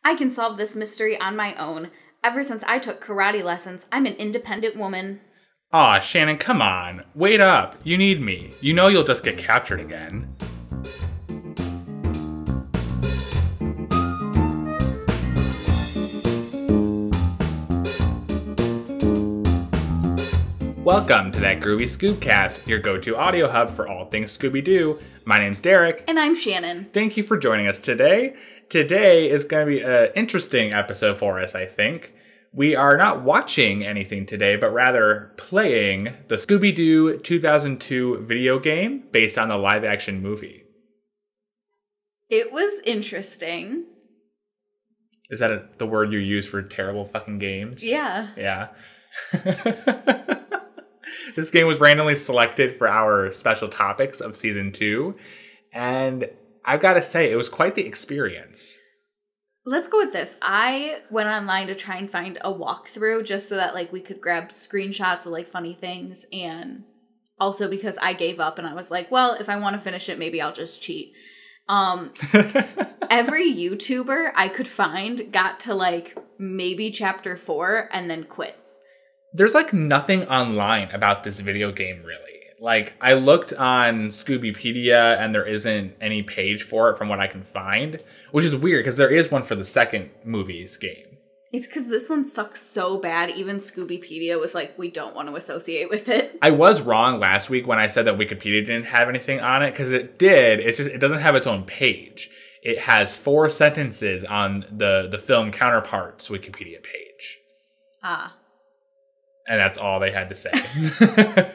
I can solve this mystery on my own. Ever since I took karate lessons, I'm an independent woman. Aw, Shannon, come on. Wait up. You need me. You know you'll just get captured again. Welcome to that Groovy Scoobcast, your go-to audio hub for all things Scooby-Doo. My name's Derek. And I'm Shannon. Thank you for joining us today. Today is going to be an interesting episode for us, I think. We are not watching anything today, but rather playing the Scooby-Doo 2002 video game based on the live-action movie. It was interesting. Is that the word you use for terrible fucking games? Yeah. Yeah. This game was randomly selected for our special topics of season 2, and I've got to say, it was quite the experience. Let's go with this. I went online to try and find a walkthrough just so that we could grab screenshots of funny things, and also because I gave up and I was like, well, if I want to finish it, maybe I'll just cheat. Every YouTuber I could find got to maybe chapter 4 and then quit. There's nothing online about this video game, really. I looked on Scoobypedia and there isn't any page for it from what I can find, which is weird because there is one for the second movie's game. It's because this one sucks so bad. Even Scoobypedia was like, we don't want to associate with it. I was wrong last week when I said that Wikipedia didn't have anything on it, because it did. It's just, it doesn't have its own page. It has 4 sentences on the film counterpart's Wikipedia page. Ah. And that's all they had to say.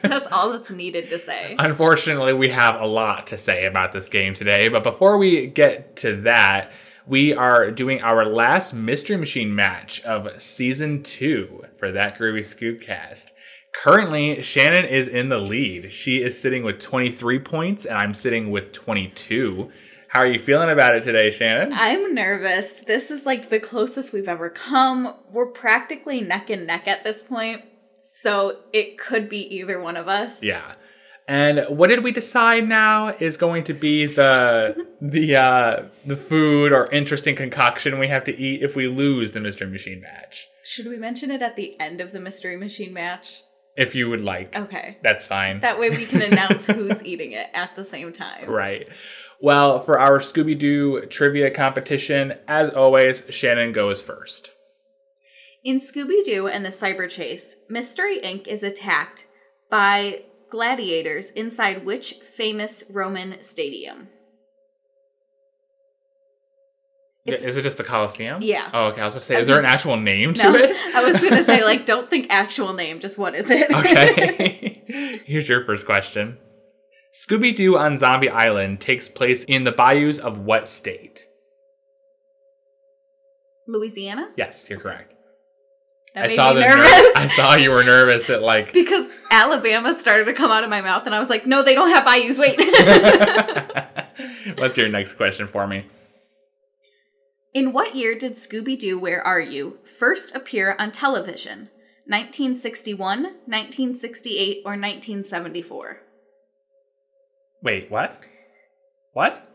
That's all that's needed to say. Unfortunately, we have a lot to say about this game today. But before we get to that, we are doing our last Mystery Machine match of Season 2 for that Groovy Scoobcast. Currently, Shannon is in the lead. She is sitting with 23 points, and I'm sitting with 22. How are you feeling about it today, Shannon? I'm nervous. This is the closest we've ever come. We're practically neck and neck at this point. So it could be either one of us. Yeah. And what did we decide now is going to be the food or interesting concoction we have to eat if we lose the Mystery Machine match? Should we mention it at the end of the Mystery Machine match? If you would like. Okay. That's fine. That way we can announce who's eating it at the same time. Right. Well, for our Scooby-Doo trivia competition, as always, Shannon goes first. In Scooby-Doo and the Cyber Chase, Mystery Inc. is attacked by gladiators inside which famous Roman stadium? Is it just the Colosseum? Yeah. Oh, okay. I was about to say, is there an actual name to it? I was going to say, don't think actual name, just what is it? Okay. Here's your first question. Scooby-Doo on Zombie Island takes place in the bayous of what state? Louisiana? Yes, you're correct. That made me nervous. I saw you were nervous at Because Alabama started to come out of my mouth and I was like, no, they don't have bayous, wait. What's your next question for me? In what year did Scooby-Doo Where Are You first appear on television? 1961, 1968, or 1974? Wait, what? What?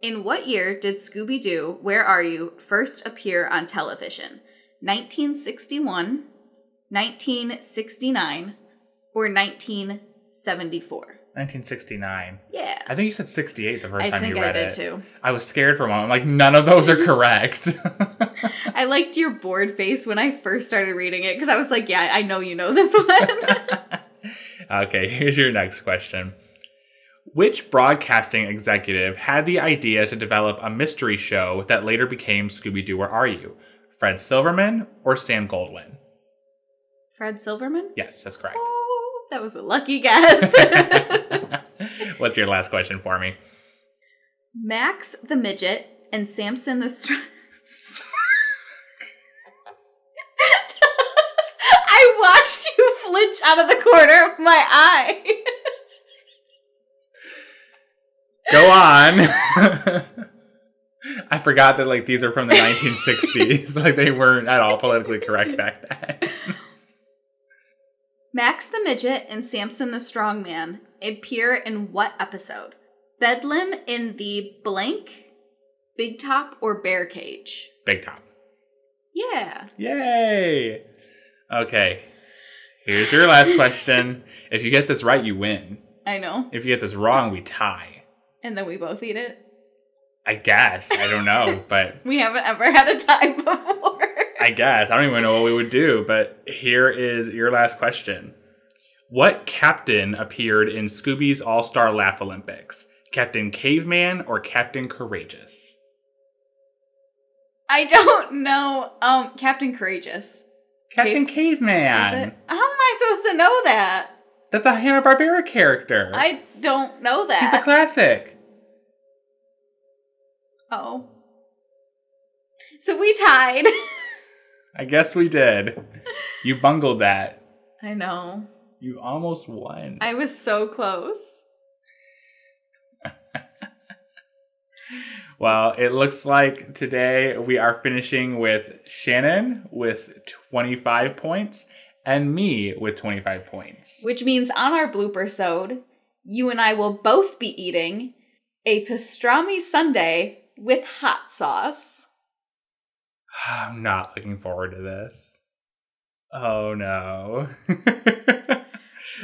In what year did Scooby-Doo Where Are You first appear on television? 1961, 1969, or 1974? 1969. Yeah. I think you said 68 the first time you read it. I think I did too. I was scared for a moment. I'm like, none of those are correct. I liked your bored face when I first started reading it because I was like, yeah, I know you know this one. Okay, here's your next question. Which broadcasting executive had the idea to develop a mystery show that later became Scooby-Doo Where Are You? Fred Silverman or Sam Goldwyn? Fred Silverman? Yes, that's correct. Oh, that was a lucky guess. What's your last question for me? Max the Midget and Samson the I watched you flinch out of the corner of my eye. Go on. I forgot that these are from the 1960s. They weren't at all politically correct back then. Max the Midget and Samson the Strongman appear in what episode? Bedlam in the blank, Big Top, or Bear Cage? Big Top. Yeah. Yay! Okay. Here's your last question. If you get this right, you win. I know. If you get this wrong, we tie. And then we both eat it? I guess. I don't know, but... We haven't ever had a tie before. I guess. I don't even know what we would do, but here is your last question. What captain appeared in Scooby's All-Star Laugh Olympics? Captain Caveman or Captain Courageous? I don't know. Captain Courageous. Captain Caveman. Is it? How am I supposed to know that? That's a Hanna-Barbera character. I don't know that. He's a classic. Oh. So we tied. I guess we did. You bungled that. I know. You almost won. I was so close. Well, it looks like today we are finishing with Shannon with 25 points and me with 25 points. Which means on our blooper sode, you and I will both be eating a pastrami sundae with hot sauce. I'm not looking forward to this. Oh no.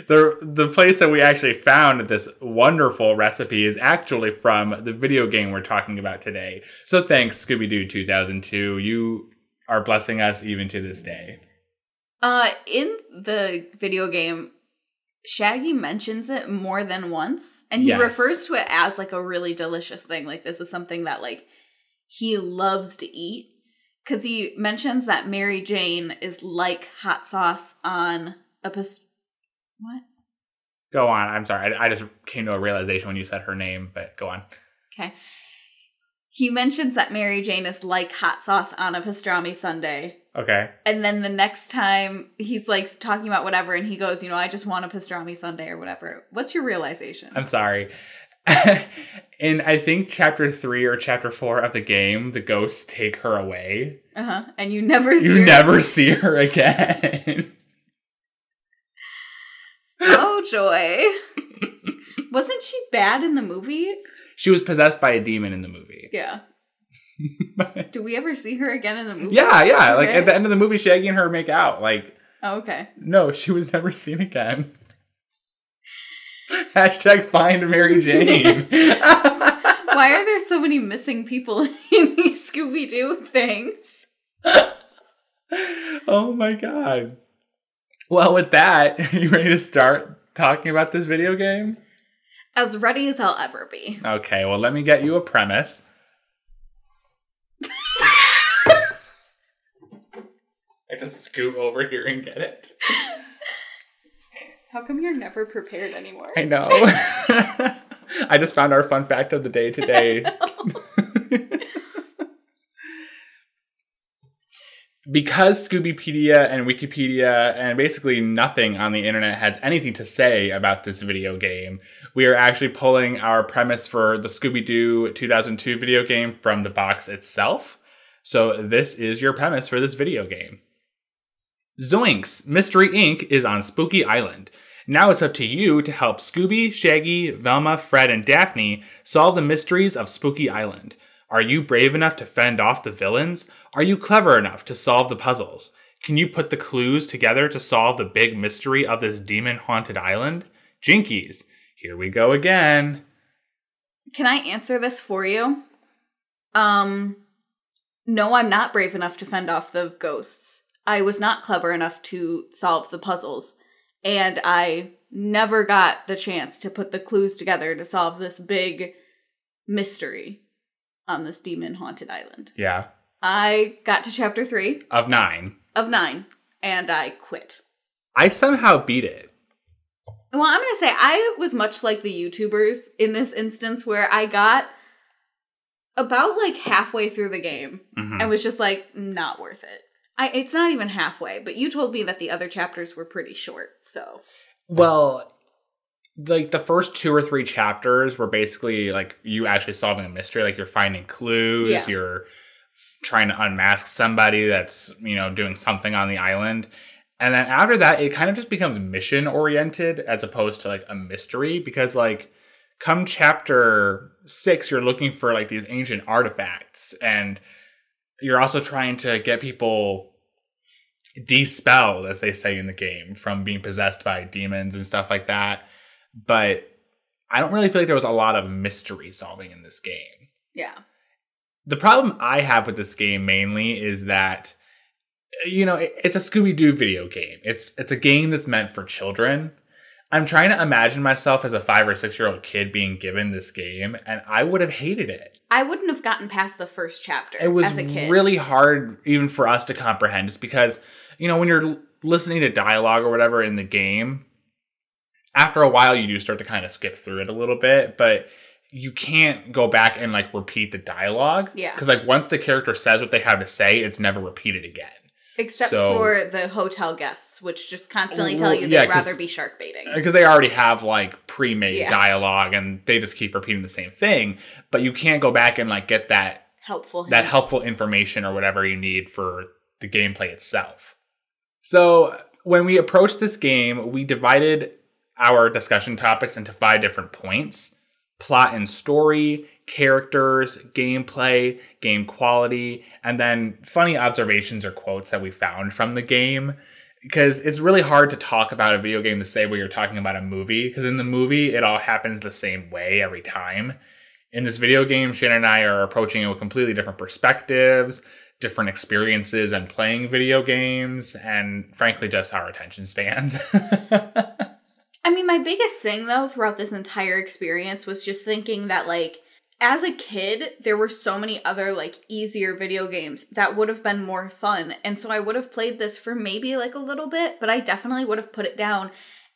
The place that we actually found this wonderful recipe is actually from the video game we're talking about today. So thanks, Scooby-Doo 2002. You are blessing us even to this day. In the video game, Shaggy mentions it more than once, and he refers to it as like a really delicious thing. Like this is something that like he loves to eat. Because he mentions that Mary Jane is like hot sauce on a What? Go on. I'm sorry. I just came to a realization when you said her name, but go on. Okay. He mentions that Mary Jane is like hot sauce on a pastrami sundae. Okay. And then the next time he's like talking about whatever and he goes, I just want a pastrami sundae or whatever. What's your realization? I'm sorry. In, I think, chapter 3 or chapter 4 of the game, the ghosts take her away. Uh-huh. And you never see her. You never see her again. Oh, joy. Wasn't she bad in the movie? She was possessed by a demon in the movie. Yeah. Do we ever see her again in the movie? Yeah. Okay. Like, at the end of the movie, Shaggy and her make out. Like, oh, okay. No, she was never seen again. Hashtag find Mary Jane. Why are there so many missing people in these Scooby-Doo things? Oh my god. Well, with that, are you ready to start talking about this video game? As ready as I'll ever be. Okay, well, let me get you a premise. I just scoot over here and get it. How come you're never prepared anymore? I know. I just found our fun fact of the day today. Because Scoobypedia and Wikipedia and basically nothing on the internet has anything to say about this video game, we are actually pulling our premise for the Scooby-Doo 2002 video game from the box itself. So this is your premise for this video game. Zoinks! Mystery Inc. is on Spooky Island. Now it's up to you to help Scooby, Shaggy, Velma, Fred, and Daphne solve the mysteries of Spooky Island. Are you brave enough to fend off the villains? Are you clever enough to solve the puzzles? Can you put the clues together to solve the big mystery of this demon-haunted island? Jinkies, here we go again. Can I answer this for you? No, I'm not brave enough to fend off the ghosts. I was not clever enough to solve the puzzles. And I never got the chance to put the clues together to solve this big mystery on this demon-haunted island. Yeah. I got to chapter 3. Of 9. Of 9. And I quit. I somehow beat it. Well, I'm going to say I was much like the YouTubers in this instance where I got about like halfway through the game and was just like, not worth it. It's not even halfway, but you told me that the other chapters were pretty short, so. Well, like the first 2 or 3 chapters were basically like you actually solving a mystery. Like you're finding clues, you're trying to unmask somebody that's, doing something on the island. And then after that, it kind of just becomes mission oriented as opposed to like a mystery because like come chapter 6, you're looking for like these ancient artifacts and you're also trying to get people dispelled, as they say in the game, from being possessed by demons and stuff like that. But I don't really feel like there was a lot of mystery solving in this game. Yeah. The problem I have with this game mainly is that, you know, it's a Scooby-Doo video game. It's a game that's meant for children. I'm trying to imagine myself as a 5 or 6-year-old kid being given this game, and I would have hated it. I wouldn't have gotten past the first chapter as a kid. It was really hard even for us to comprehend, just because, you know, when you're listening to dialogue or whatever in the game, after a while you do start to kind of skip through it a little bit, but you can't go back and like repeat the dialogue. Yeah. Because like once the character says what they have to say, it's never repeated again. Except for the hotel guests, which just constantly tell you they'd rather be shark baiting. Because they already have like pre-made dialogue and they just keep repeating the same thing. But you can't go back and like get that helpful information or whatever you need for the gameplay itself. So when we approached this game, we divided our discussion topics into 5 different points: plot and story, characters, gameplay, game quality, and then funny observations or quotes that we found from the game. Because it's really hard to talk about a video game the same way you're talking about a movie. Because in the movie, it all happens the same way every time. In this video game, Shannon and I are approaching it with completely different perspectives, different experiences and playing video games, and frankly, just our attention spans. I mean, my biggest thing, though, throughout this entire experience was just thinking that, like, as a kid, there were so many other, like, easier video games that would have been more fun. And so I would have played this for maybe, like, a little bit, but I definitely would have put it down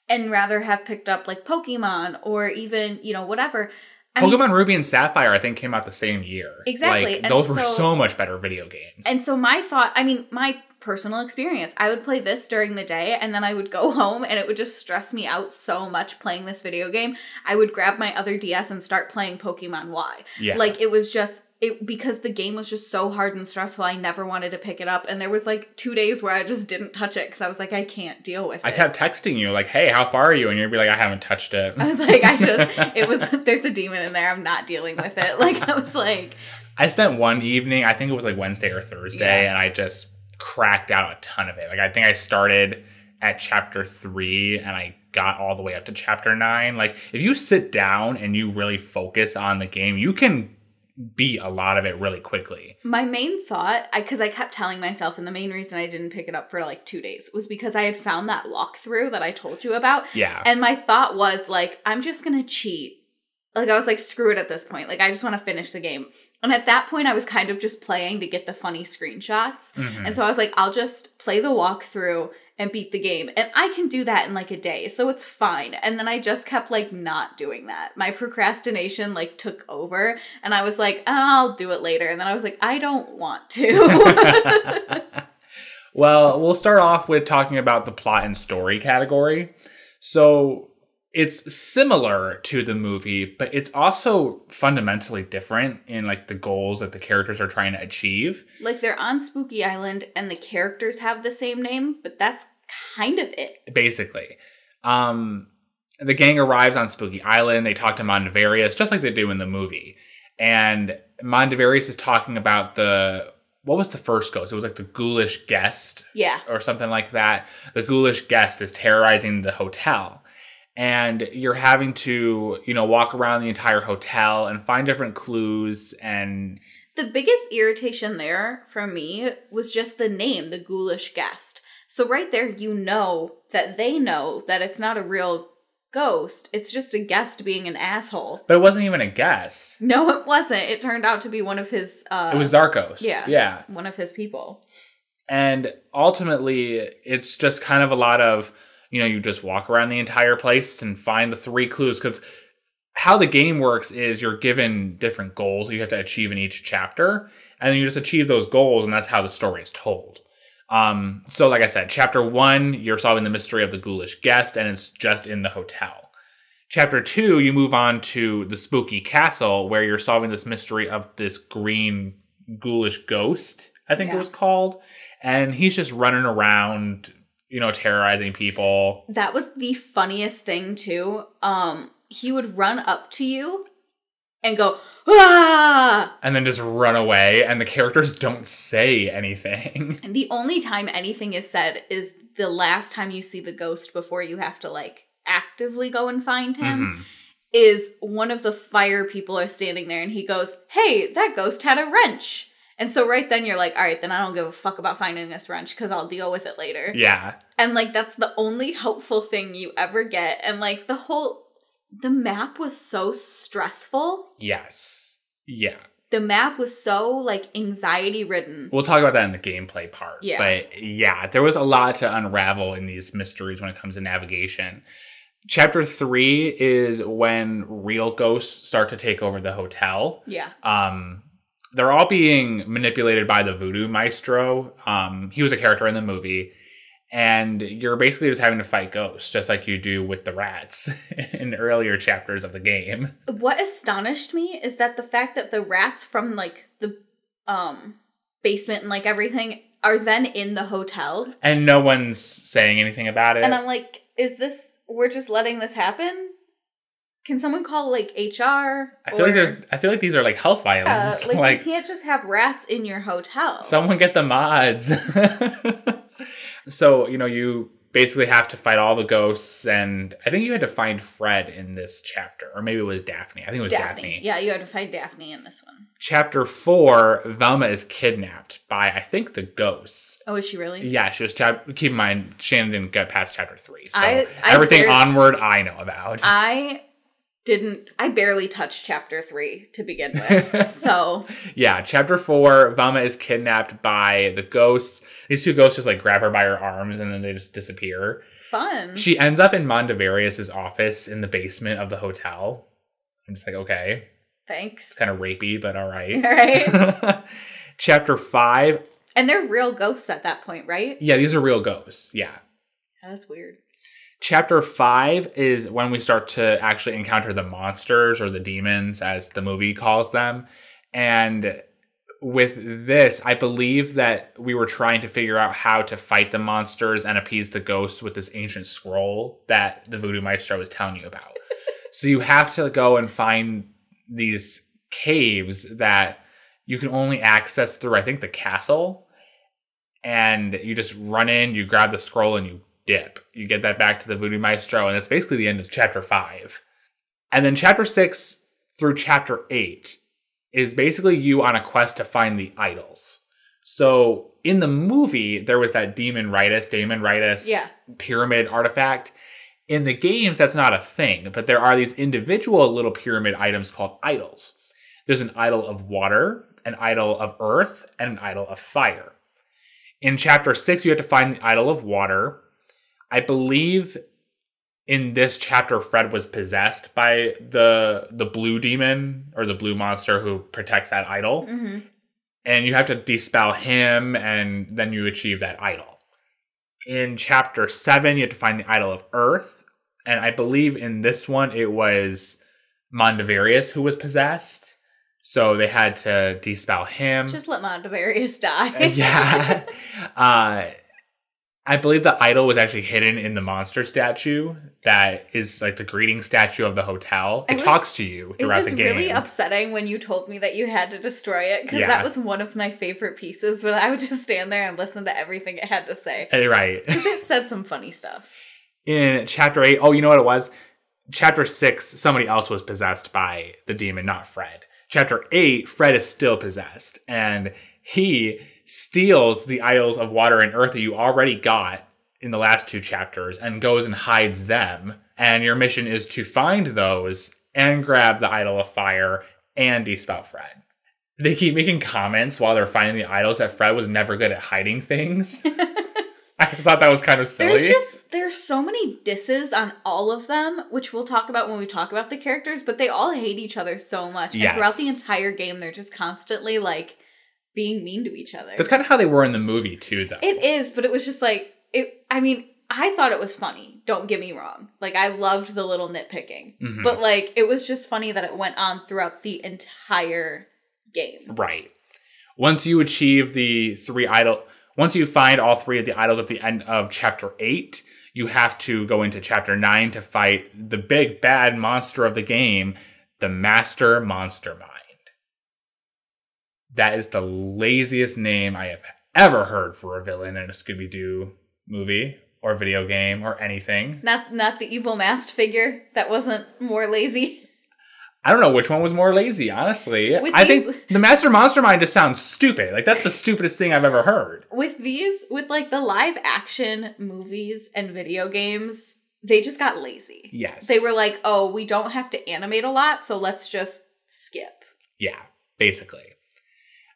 and rather have picked up, like, Pokemon or even, you know, whatever. Pokemon Ruby and Sapphire, I think, came out the same year. Exactly. Like, those were so much better video games. And so my thought, I mean, my personal experience, I would play this during the day and then I would go home and it would just stress me out so much playing this video game. I would grab my other DS and start playing Pokemon Y. Yeah. Like, it was just, because the game was just so hard and stressful, I never wanted to pick it up. And there was like 2 days where I just didn't touch it because I was like, I can't deal with it. I kept texting you like, hey, how far are you? And you'd be like, I haven't touched it. I was like, there's a demon in there. I'm not dealing with it. Like, I was like. I spent one evening, I think it was like Wednesday or Thursday, and I just cracked out a ton of it. Like, I think I started at chapter 3 and I got all the way up to chapter 9. Like, if you sit down and you really focus on the game, you can beat a lot of it really quickly. My main thought, because I kept telling myself, and the main reason I didn't pick it up for like 2 days was because I had found that walkthrough that I told you about. Yeah. And my thought was like, I'm just going to cheat. Like, I was like, screw it at this point. Like, I just want to finish the game. And at that point, I was kind of just playing to get the funny screenshots. Mm-hmm. And so I was like, I'll just play the walkthrough and beat the game. And I can do that in like a day, so it's fine. And then I just kept like not doing that. My procrastination like took over and I was like, I'll do it later. And then I was like, I don't want to. Well, we'll start off with talking about the plot and story category. So it's similar to the movie, but it's also fundamentally different in like the goals that the characters are trying to achieve. Like, they're on Spooky Island and the characters have the same name, but that's kind of it. Basically. The gang arrives on Spooky Island. They talk to Mondavarius, just like they do in the movie. And Mondavarius is talking about what was the first ghost? It was like the ghoulish guest. Yeah. Or something like that. The ghoulish guest is terrorizing the hotel. And you're having to, you know, walk around the entire hotel and find different clues. And the biggest irritation there for me was just the name, the ghoulish guest. So right there, you know that they know that it's not a real ghost. It's just a guest being an asshole. But it wasn't even a guest. No, it wasn't. It turned out to be one of his. It was Zarkos. Yeah. One of his people. And ultimately, it's just kind of a lot of, you know, you just walk around the entire place and find the 3 clues. Because how the game works is you're given different goals you have to achieve in each chapter. And then you just achieve those goals, and that's how the story is told. So like I said, chapter 1, you're solving the mystery of the ghoulish guest, and it's just in the hotel. Chapter 2, you move on to the spooky castle, where you're solving this mystery of this green ghoulish ghost, I think it was called. And he's just running around, you know, terrorizing people. That was the funniest thing, too. He would run up to you, and go, ah! And then just run away, and the characters don't say anything. And the only time anything is said is the last time you see the ghost before you have to, like, actively go and find him, is one of the fire people are standing there, and he goes, hey, that ghost had a wrench. And so right then you're like, all right, then I don't give a fuck about finding this wrench because I'll deal with it later. Yeah. And, like, that's the only helpful thing you ever get. And, like, the map was so stressful. Yes. Yeah. The map was so, like, anxiety-ridden. We'll talk about that in the gameplay part. Yeah. But, yeah, there was a lot to unravel in these mysteries when it comes to navigation. Chapter 3 is when real ghosts start to take over the hotel. Yeah. They're all being manipulated by the voodoo maestro. He was a character in the movie. And you're basically just having to fight ghosts, just like you do with the rats in earlier chapters of the game. What astonished me is that the fact that the rats from, like, the basement and, like, everything are then in the hotel. And no one's saying anything about it. And I'm like, we're just letting this happen? Can someone call, like, HR? I feel like these are, like, health violence. Like, you can't just have rats in your hotel. Someone get the mods. So, you basically have to fight all the ghosts, and I think you had to find Fred in this chapter. Or maybe it was Daphne. I think it was Daphne. Yeah, you had to find Daphne in this one. Chapter 4, Velma is kidnapped by, I think, the ghosts. Oh, is she really? Yeah, she was keep in mind, Shannon didn't get past chapter 3. So I onward, I know about. I barely touched chapter 3 to begin with, so. Yeah, chapter 4, Velma is kidnapped by the ghosts. These two ghosts just, like, grab her by her arms, and then they just disappear. Fun. She ends up in Mondavarius' office in the basement of the hotel. I'm just like, okay. Thanks. It's kind of rapey, but all right. All right. Chapter 5. And they're real ghosts at that point, right? Yeah, these are real ghosts, yeah. That's weird. Chapter 5 is when we start to actually encounter the monsters, or the demons, as the movie calls them. And with this, I believe that we were trying to figure out how to fight the monsters and appease the ghosts with this ancient scroll that the voodoo maestro was telling you about. So you have to go and find these caves that you can only access through, I think, the castle. And you just run in, you grab the scroll, and you dip. You get that back to the voodoo maestro, and it's basically the end of chapter 5. And then chapter 6 through chapter 8 is basically you on a quest to find the idols. So in the movie, there was that Damon Ritus pyramid artifact. In the games, that's not a thing, but there are these individual little pyramid items called idols. There's an idol of water, an idol of earth, and an idol of fire. In chapter 6, you have to find the idol of water. I believe in this chapter, Fred was possessed by the blue demon, or the blue monster who protects that idol. Mm-hmm. And you have to dispel him, and then you achieve that idol. In chapter 7, you have to find the idol of earth. And I believe in this one, it was Mondavarius who was possessed. So they had to dispel him. Just let Mondavarius die. Yeah. I believe the idol was actually hidden in the monster statue that is like the greeting statue of the hotel. It talks to you throughout the game. It was really upsetting when you told me that you had to destroy it, because that was one of my favorite pieces, where I would just stand there and listen to everything it had to say. Right. Because it said some funny stuff. In chapter 8, you know what it was? Chapter 6, somebody else was possessed by the demon, not Fred. Chapter 8, Fred is still possessed, and he steals the idols of water and earth that you already got in the last 2 chapters and goes and hides them. And your mission is to find those and grab the idol of fire and dispel Fred. They keep making comments while they're finding the idols that Fred was never good at hiding things. I thought that was kind of silly. There's so many disses on all of them, which we'll talk about when we talk about the characters, but they all hate each other so much. Yes. And throughout the entire game, they're just constantly, like, being mean to each other. That's kind of how they were in the movie, too, though. It is, but it was just like, I thought it was funny. Don't get me wrong. Like, I loved the little nitpicking. Mm-hmm. But, like, it was just funny that it went on throughout the entire game. Right. Once you achieve once you find all 3 of the idols at the end of chapter 8, you have to go into chapter 9 to fight the big bad monster of the game, the Master Monster Mind. That is the laziest name I have ever heard for a villain in a Scooby-Doo movie or video game or anything. Not the evil masked figure that wasn't more lazy. I don't know which one was more lazy, honestly. I think the Master Monster Mind just sounds stupid. Like, that's the stupidest thing I've ever heard. With like, the live action movies and video games, they just got lazy. Yes. They were like, oh, we don't have to animate a lot, so let's just skip. Yeah, basically.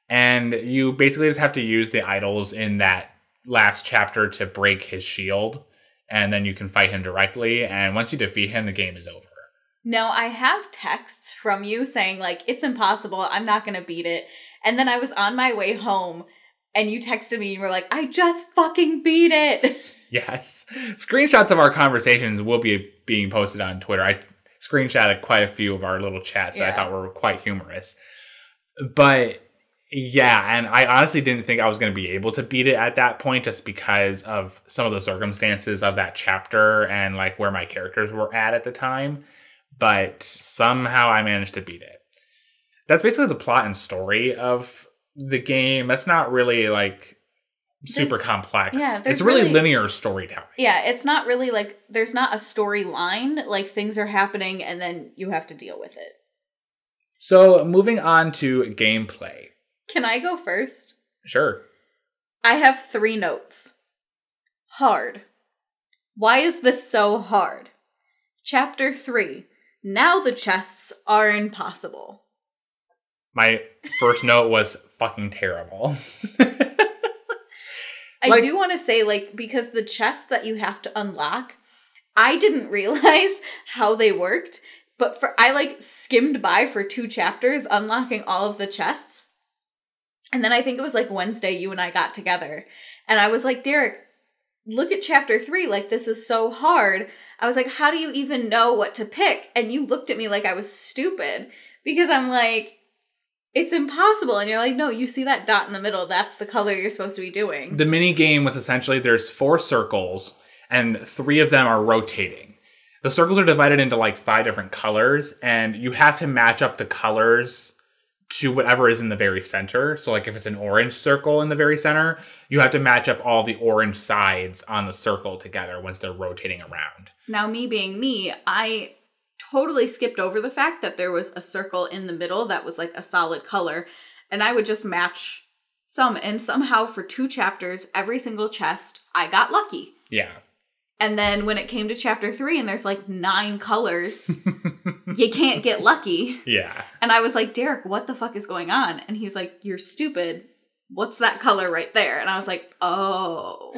And you basically just have to use the idols in that last chapter to break his shield, and then you can fight him directly, and once you defeat him, the game is over. No, I have texts from you saying, like, it's impossible, I'm not going to beat it. And then I was on my way home, and you texted me, and you were like, I just fucking beat it. Yes. Screenshots of our conversations will be being posted on Twitter. I screenshotted quite a few of our little chats that I thought were quite humorous. But, yeah, and I honestly didn't think I was going to be able to beat it at that point just because of some of the circumstances of that chapter and, like, where my characters were at the time. But somehow I managed to beat it. That's basically the plot and story of the game. That's not really, like, super complex. Yeah, it's really linear storytelling. Yeah, it's not really, like, there's not a storyline. Like, things are happening and then you have to deal with it. So, moving on to gameplay. Can I go first? Sure. I have 3 notes. Hard. Why is this so hard? Chapter 3. Now the chests are impossible. My first note was fucking terrible. I do want to say, like, because the chests that you have to unlock, I didn't realize how they worked, but I, like, skimmed by for 2 chapters unlocking all of the chests. And then I think it was, like, Wednesday, you and I got together. And I was like, Derek, look at chapter 3, like, this is so hard. I was like, how do you even know what to pick? And you looked at me like I was stupid because I'm like, it's impossible. And you're like, no, you see that dot in the middle. That's the color you're supposed to be doing. The mini game was essentially there's 4 circles and 3 of them are rotating. The circles are divided into like 5 different colors and you have to match up the colors to whatever is in the very center. So like if it's an orange circle in the very center, you have to match up all the orange sides on the circle together once they're rotating around. Now, me being me, I totally skipped over the fact that there was a circle in the middle that was like a solid color, and I would just match some, and somehow for 2 chapters, every single chest, I got lucky. Yeah. And then when it came to chapter 3 and there's like 9 colors, you can't get lucky. Yeah. And I was like, Derek, what the fuck is going on? And he's like, you're stupid. What's that color right there? And I was like, oh.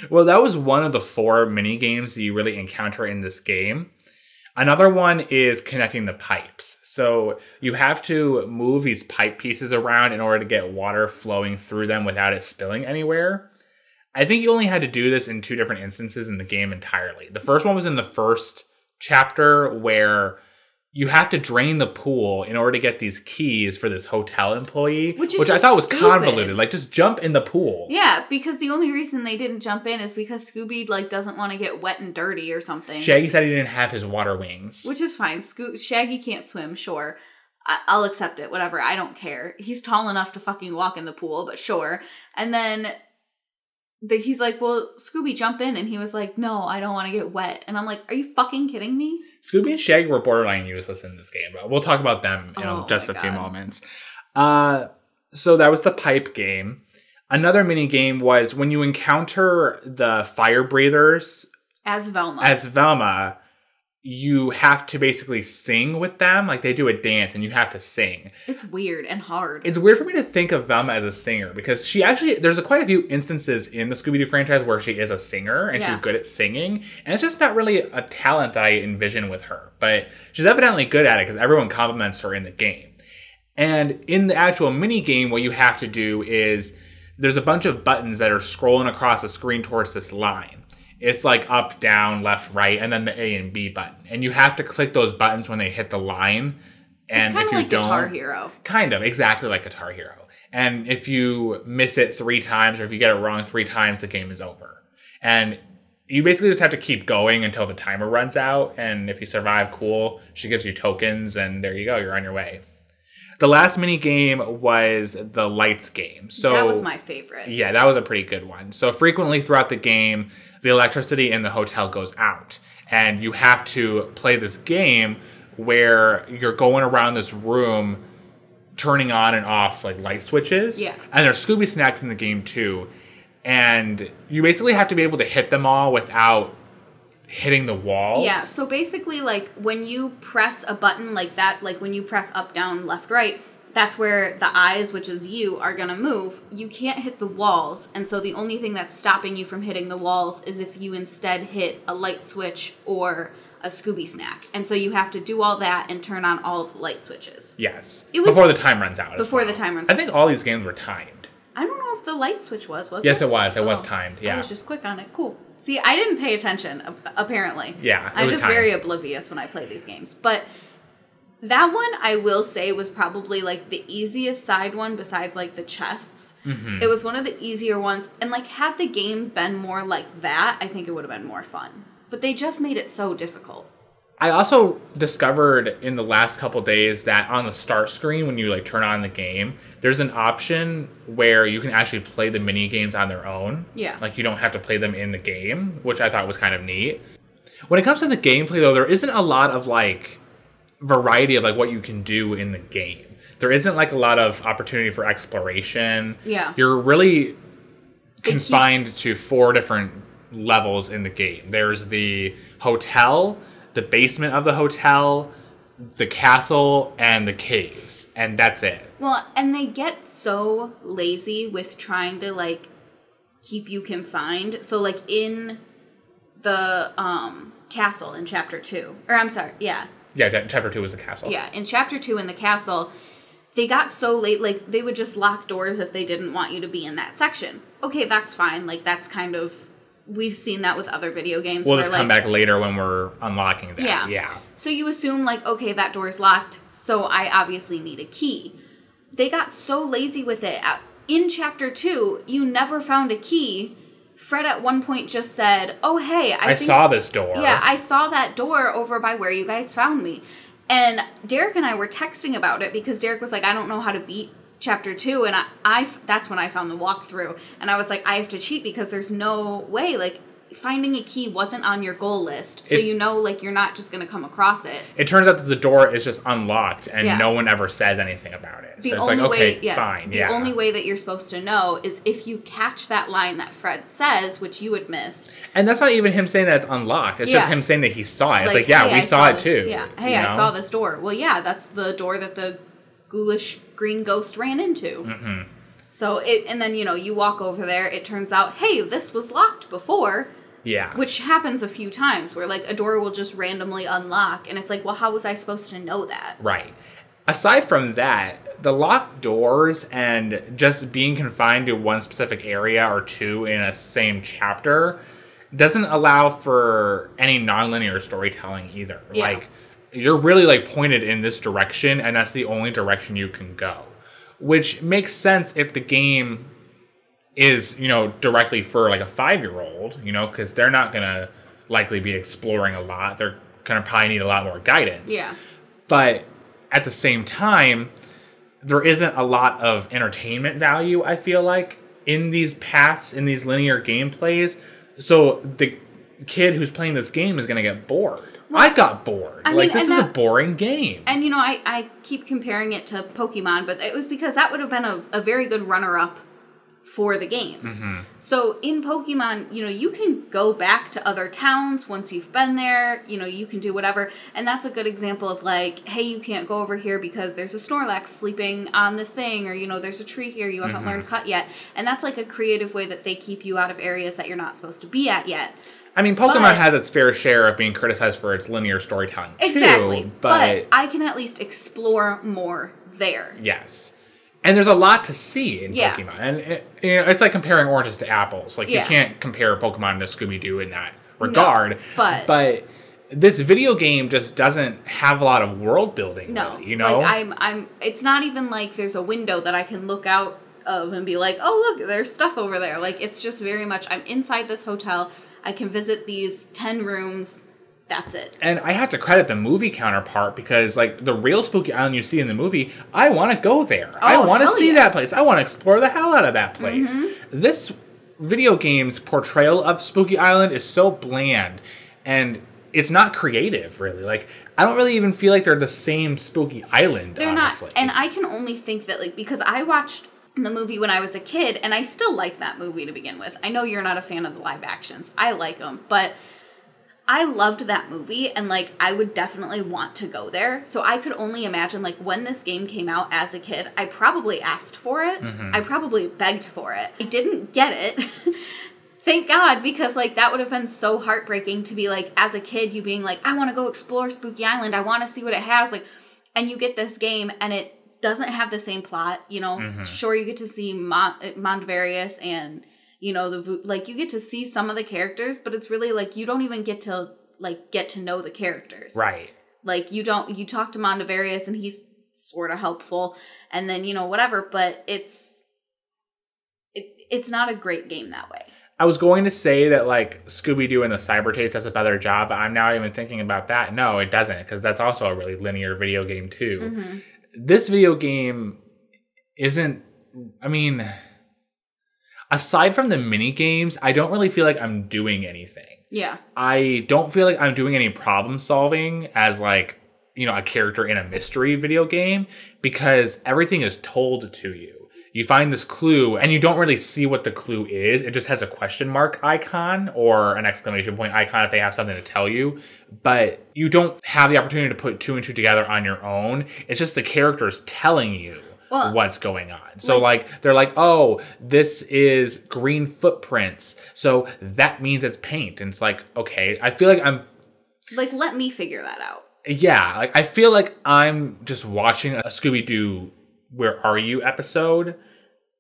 Well, that was one of the 4 mini games that you really encounter in this game. Another one is connecting the pipes. So you have to move these pipe pieces around in order to get water flowing through them without it spilling anywhere. I think you only had to do this in 2 different instances in the game entirely. The first one was in the first chapter where you have to drain the pool in order to get these keys for this hotel employee, which I thought was convoluted. Like, just jump in the pool. Yeah, because the only reason they didn't jump in is because Scooby, like, doesn't want to get wet and dirty or something. Shaggy said he didn't have his water wings. Which is fine. Shaggy can't swim, sure. I'll accept it, whatever. I don't care. He's tall enough to fucking walk in the pool, but sure. And then he's like, well, Scooby, jump in. And he was like, no, I don't want to get wet. And I'm like, are you fucking kidding me? Scooby and Shaggy were borderline useless in this game, but we'll talk about them in just a few moments. So that was the pipe game. Another mini game was when you encounter the fire breathers as Velma, you have to basically sing with them. Like, they do a dance and you have to sing. It's weird and hard. It's weird for me to think of Velma as a singer because she actually, there's quite a few instances in the Scooby-Doo franchise where she is a singer and she's good at singing. And it's just not really a talent that I envision with her. But she's evidently good at it because everyone compliments her in the game. And in the actual mini game, what you have to do is there's a bunch of buttons that are scrolling across the screen towards this line. It's like up, down, left, right, and then the A and B button. And you have to click those buttons when they hit the line. And it's kind of like Guitar Hero. Kind of, exactly like Guitar Hero. And if you miss it 3 times, or if you get it wrong 3 times, the game is over. And you basically just have to keep going until the timer runs out. And if you survive, cool. She gives you tokens, and there you go. You're on your way. The last mini game was the lights game. So that was my favorite. Yeah, that was a pretty good one. So frequently throughout the game, the electricity in the hotel goes out. And you have to play this game where you're going around this room turning on and off like light switches. Yeah. And there's Scooby snacks in the game too. And you basically have to be able to hit them all without hitting the walls. Yeah, so basically, like, when you press a button like that, like when you press up, down, left, right, that's where the eyes, which is you, are going to move. You can't hit the walls, and so the only thing that's stopping you from hitting the walls is if you instead hit a light switch or a Scooby snack. And so you have to do all that and turn on all of the light switches. Yes. It was before the time runs out. Before the time runs out. I think all these games were timed. I don't know if the light switch was it? Yes, it was. It was timed, yeah. I was just quick on it. Cool. See, I didn't pay attention, apparently. Yeah, I'm just very oblivious when I play these games. But that one, I will say, was probably, like, the easiest side one besides, like, the chests. Mm-hmm. It was one of the easier ones. And, like, had the game been more like that, I think it would have been more fun. But they just made it so difficult. I also discovered in the last couple days that on the start screen, when you like turn on the game, there's an option where you can actually play the mini games on their own. Yeah. Like you don't have to play them in the game, which I thought was kind of neat. When it comes to the gameplay though, there isn't a lot of like variety of like what you can do in the game. There isn't like a lot of opportunity for exploration. Yeah. You're really confined to 4 different levels in the game. There's the hotel, the basement of the hotel, the castle, and the caves. And that's it. Well, and they get so lazy with trying to, like, keep you confined. So, like, in the castle in Chapter 2. Or, I'm sorry, yeah. Yeah, Chapter 2 was the castle. Yeah, in Chapter 2 in the castle, they got so late, like, they would just lock doors if they didn't want you to be in that section. Okay, that's fine. Like, that's kind of... We've seen that with other video games. We'll just come back later when we're unlocking that. Yeah. So you assume, like, okay, that door's locked, so I obviously need a key. They got so lazy with it. In Chapter 2, you never found a key. Fred at one point just said, oh, hey, I saw this door. Yeah, I saw that door over by where you guys found me. And Derek and I were texting about it because Derek was like, I don't know how to beat Chapter 2, and I that's when I found the walkthrough, and I was like, I have to cheat because there's no way, like, finding a key wasn't on your goal list, so you know, like, you're not just going to come across it. It turns out that the door is just unlocked, and no one ever says anything about it. So it's like, okay, fine, The only way that you're supposed to know is if you catch that line that Fred says, which you had missed. And that's not even him saying that it's unlocked. It's just him saying that he saw it. It's like, yeah, hey, we saw it too. Yeah, hey, I saw this door. Well, yeah, that's the door that the ghoulish green ghost ran into. Mm-hmm. So and then, you know, you walk over there, it turns out, hey, this was locked before. Yeah. Which happens a few times where, like, a door will just randomly unlock, and it's like, well, how was I supposed to know that? Right. Aside from that, the locked doors and just being confined to one specific area or two in a same chapter doesn't allow for any nonlinear storytelling either. Yeah. Like, you're really, like, pointed in this direction, and that's the only direction you can go. Which makes sense if the game is, you know, directly for, like, a 5-year-old, you know, because they're not going to likely be exploring a lot. They're going to probably need a lot more guidance. Yeah. But at the same time, there isn't a lot of entertainment value, I feel like, in these paths, in these linear gameplays. So the kid who's playing this game is going to get bored. Well, I got bored. This is a boring game. And, you know, I keep comparing it to Pokemon, but it was because that would have been a very good runner-up for the games. Mm-hmm. So in Pokemon, you know, you can go back to other towns once you've been there. You know, you can do whatever. And that's a good example of, like, hey, you can't go over here because there's a Snorlax sleeping on this thing, or, you know, there's a tree here you haven't learned cut yet. And that's, like, a creative way that they keep you out of areas that you're not supposed to be at yet. I mean, Pokemon has its fair share of being criticized for its linear storytelling, exactly, too. But I can at least explore more there. Yes. And there's a lot to see in Pokemon. And it's like comparing oranges to apples. Like, you can't compare Pokemon to Scooby-Doo in that regard. No, but this video game just doesn't have a lot of world building, really, you know? Like, it's not even like there's a window that I can look out of and be like, oh, look, there's stuff over there. Like, it's just very much, I'm inside this hotel. I can visit these 10 rooms. That's it. And I have to credit the movie counterpart because, like, the real Spooky Island you see in the movie, I want to go there. I want to see that place. I want to explore the hell out of that place. This video game's portrayal of Spooky Island is so bland, and it's not creative, really. Like, I don't really even feel like they're the same Spooky Island, they're honestly. Not, and I can only think that, like, because I watched the movie when I was a kid, and I still like that movie to begin with. I know you're not a fan of the live actions. I like them, but I loved that movie, and, like, I would definitely want to go there. So I could only imagine, like, when this game came out as a kid, I probably asked for it. I probably begged for it. I didn't get it. Thank God, because, like, that would have been so heartbreaking to be, like, as a kid, you being like, I want to go explore Spooky Island. I want to see what it has. Like, and you get this game, and it doesn't have the same plot, you know. Sure, you get to see Mondavarius and, you know, like, you get to see some of the characters, but it's really, like, you don't even get to know the characters. Right. Like, you talk to Mondavarius, and he's sort of helpful, and then, you know, whatever, but it's not a great game that way. I was going to say that, like, Scooby-Doo and the Cyber Chase does a better job, but I'm now even thinking about that. No, it doesn't, because that's also a really linear video game, too. This video game isn't, I mean, aside from the mini games, I don't really feel like I'm doing anything. Yeah. I don't feel like I'm doing any problem solving as, like, you know, a character in a mystery video game, because everything is told to you. You find this clue, and you don't really see what the clue is. It just has a question mark icon or an exclamation point icon if they have something to tell you. But you don't have the opportunity to put two and two together on your own. It's just the characters telling you what's going on. So, like, they're like, oh, this is green footprints, so that means it's paint. And it's like, okay, I feel like I'm... Like, let me figure that out. Yeah, like, I feel like I'm just watching a Scooby-Doo Where Are You episode,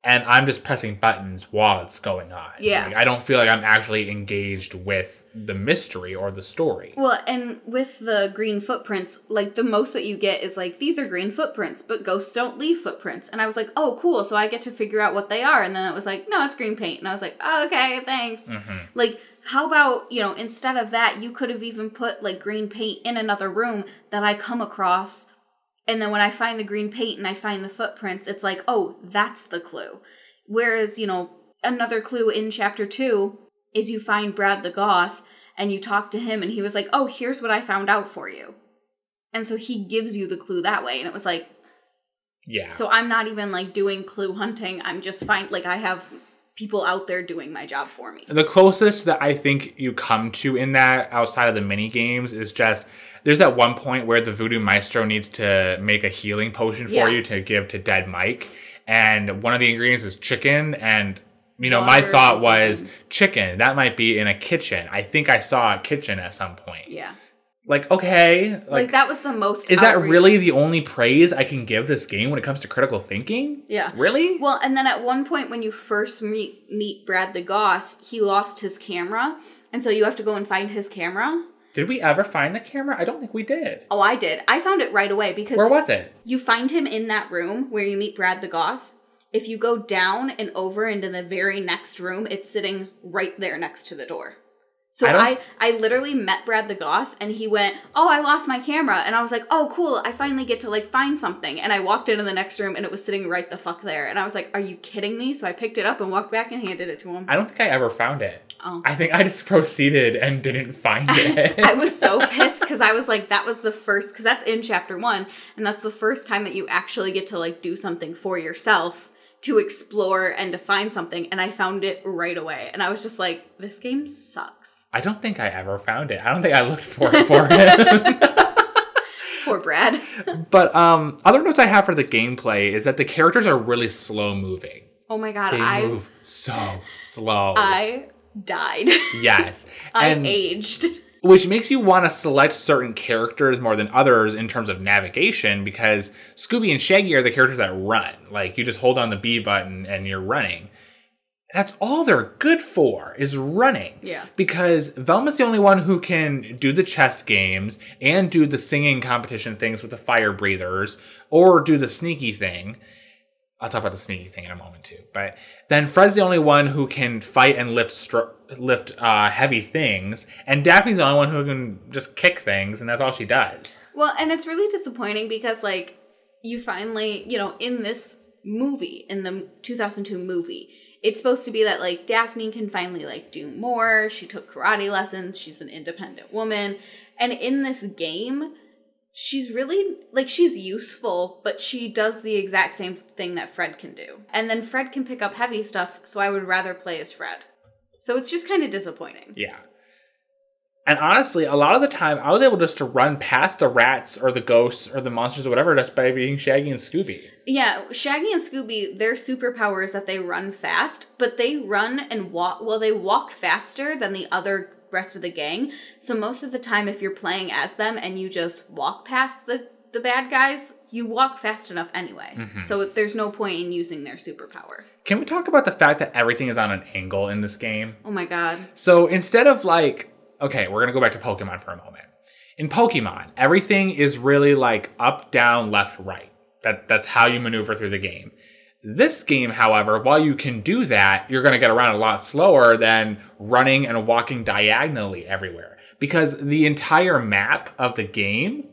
and I'm just pressing buttons while it's going on. Yeah. Like, I don't feel like I'm actually engaged with the mystery or the story. Well, and with the green footprints, like, the most that you get is, like, these are green footprints, but ghosts don't leave footprints. And I was like, oh, cool, so I get to figure out what they are. And then it was like, no, it's green paint. And I was like, oh, okay, thanks. Like, how about, you know, instead of that, you could have even put, like, green paint in another room that I come across. And then when I find the green paint and I find the footprints, it's like, oh, that's the clue. Whereas, you know, another clue in Chapter 2 is you find Brad the Goth and you talk to him and he was like, oh, here's what I found out for you. And so he gives you the clue that way. And it was like, yeah. So I'm not even, like, doing clue hunting. I'm just I have people out there doing my job for me. The closest that I think you come to in that outside of the mini games is just... There's that one point where the Voodoo Maestro needs to make a healing potion for you to give to Dead Mike. And one of the ingredients is chicken. And, you know, my thought was, chicken, that might be in a kitchen. I think I saw a kitchen at some point. Yeah. Like, okay. Like that was the most Is that really the only praise I can give this game when it comes to critical thinking? Yeah. Really? Well, and then at one point when you first meet Brad the Goth, he lost his camera. And so you have to go and find his camera. Did we ever find the camera? I don't think we did. Oh, I did. I found it right away because... Where was it? You find him in that room where you meet Brad the Goth. If you go down and over into the very next room, it's sitting right there next to the door. So I literally met Brad the Goth and he went, oh, I lost my camera. And I was like, oh, cool. I finally get to, like, find something. And I walked into the next room and it was sitting right the fuck there. And I was like, are you kidding me? So I picked it up and walked back and handed it to him. I don't think I ever found it. Oh. I think I just proceeded and didn't find it. I was so pissed because I was like, that was the first, because that's in Chapter 1. And that's the first time that you actually get to, like, do something for yourself to explore and to find something. And I found it right away. And I was just like, this game sucks. I don't think I ever found it. I don't think I looked for it for him. Poor Brad. But other notes I have for the gameplay is that the characters are really slow moving. Oh my god, they move so slow. I died. Yes. I aged. Which makes you want to select certain characters more than others in terms of navigation, because Scooby and Shaggy are the characters that run. Like, you just hold on the B button and you're running. That's all they're good for, is running. Yeah. Because Velma's the only one who can do the chest games and do the singing competition things with the fire breathers, or do the sneaky thing. I'll talk about the sneaky thing in a moment too. But then Fred's the only one who can fight and lift heavy things, and Daphne's the only one who can just kick things, and that's all she does. Well, and it's really disappointing because, like, you finally, you know, in this movie, in the 2002 movie, it's supposed to be that, like, Daphne can finally, like, do more. She took karate lessons. She's an independent woman. And in this game, she's really, like, she's useful, but she does the exact same thing that Fred can do. And then Fred can pick up heavy stuff, so I would rather play as Fred. So it's just kind of disappointing. Yeah. And honestly, a lot of the time, I was able just to run past the rats or the ghosts or the monsters or whatever just by being Shaggy and Scooby. Yeah, Shaggy and Scooby, their superpower is that they run fast, but they run and walk, well, they walk faster than the other rest of the gang. So most of the time, if you're playing as them and you just walk past the bad guys, you walk fast enough anyway. Mm-hmm. So there's no point in using their superpower. Can we talk about the fact that everything is on an angle in this game? Oh my god. So instead of like, okay, we're going to go back to Pokemon for a moment. In Pokemon, everything is really like up, down, left, right. That's how you maneuver through the game. This game, however, while you can do that, you're going to get around a lot slower than running and walking diagonally everywhere. Because the entire map of the game,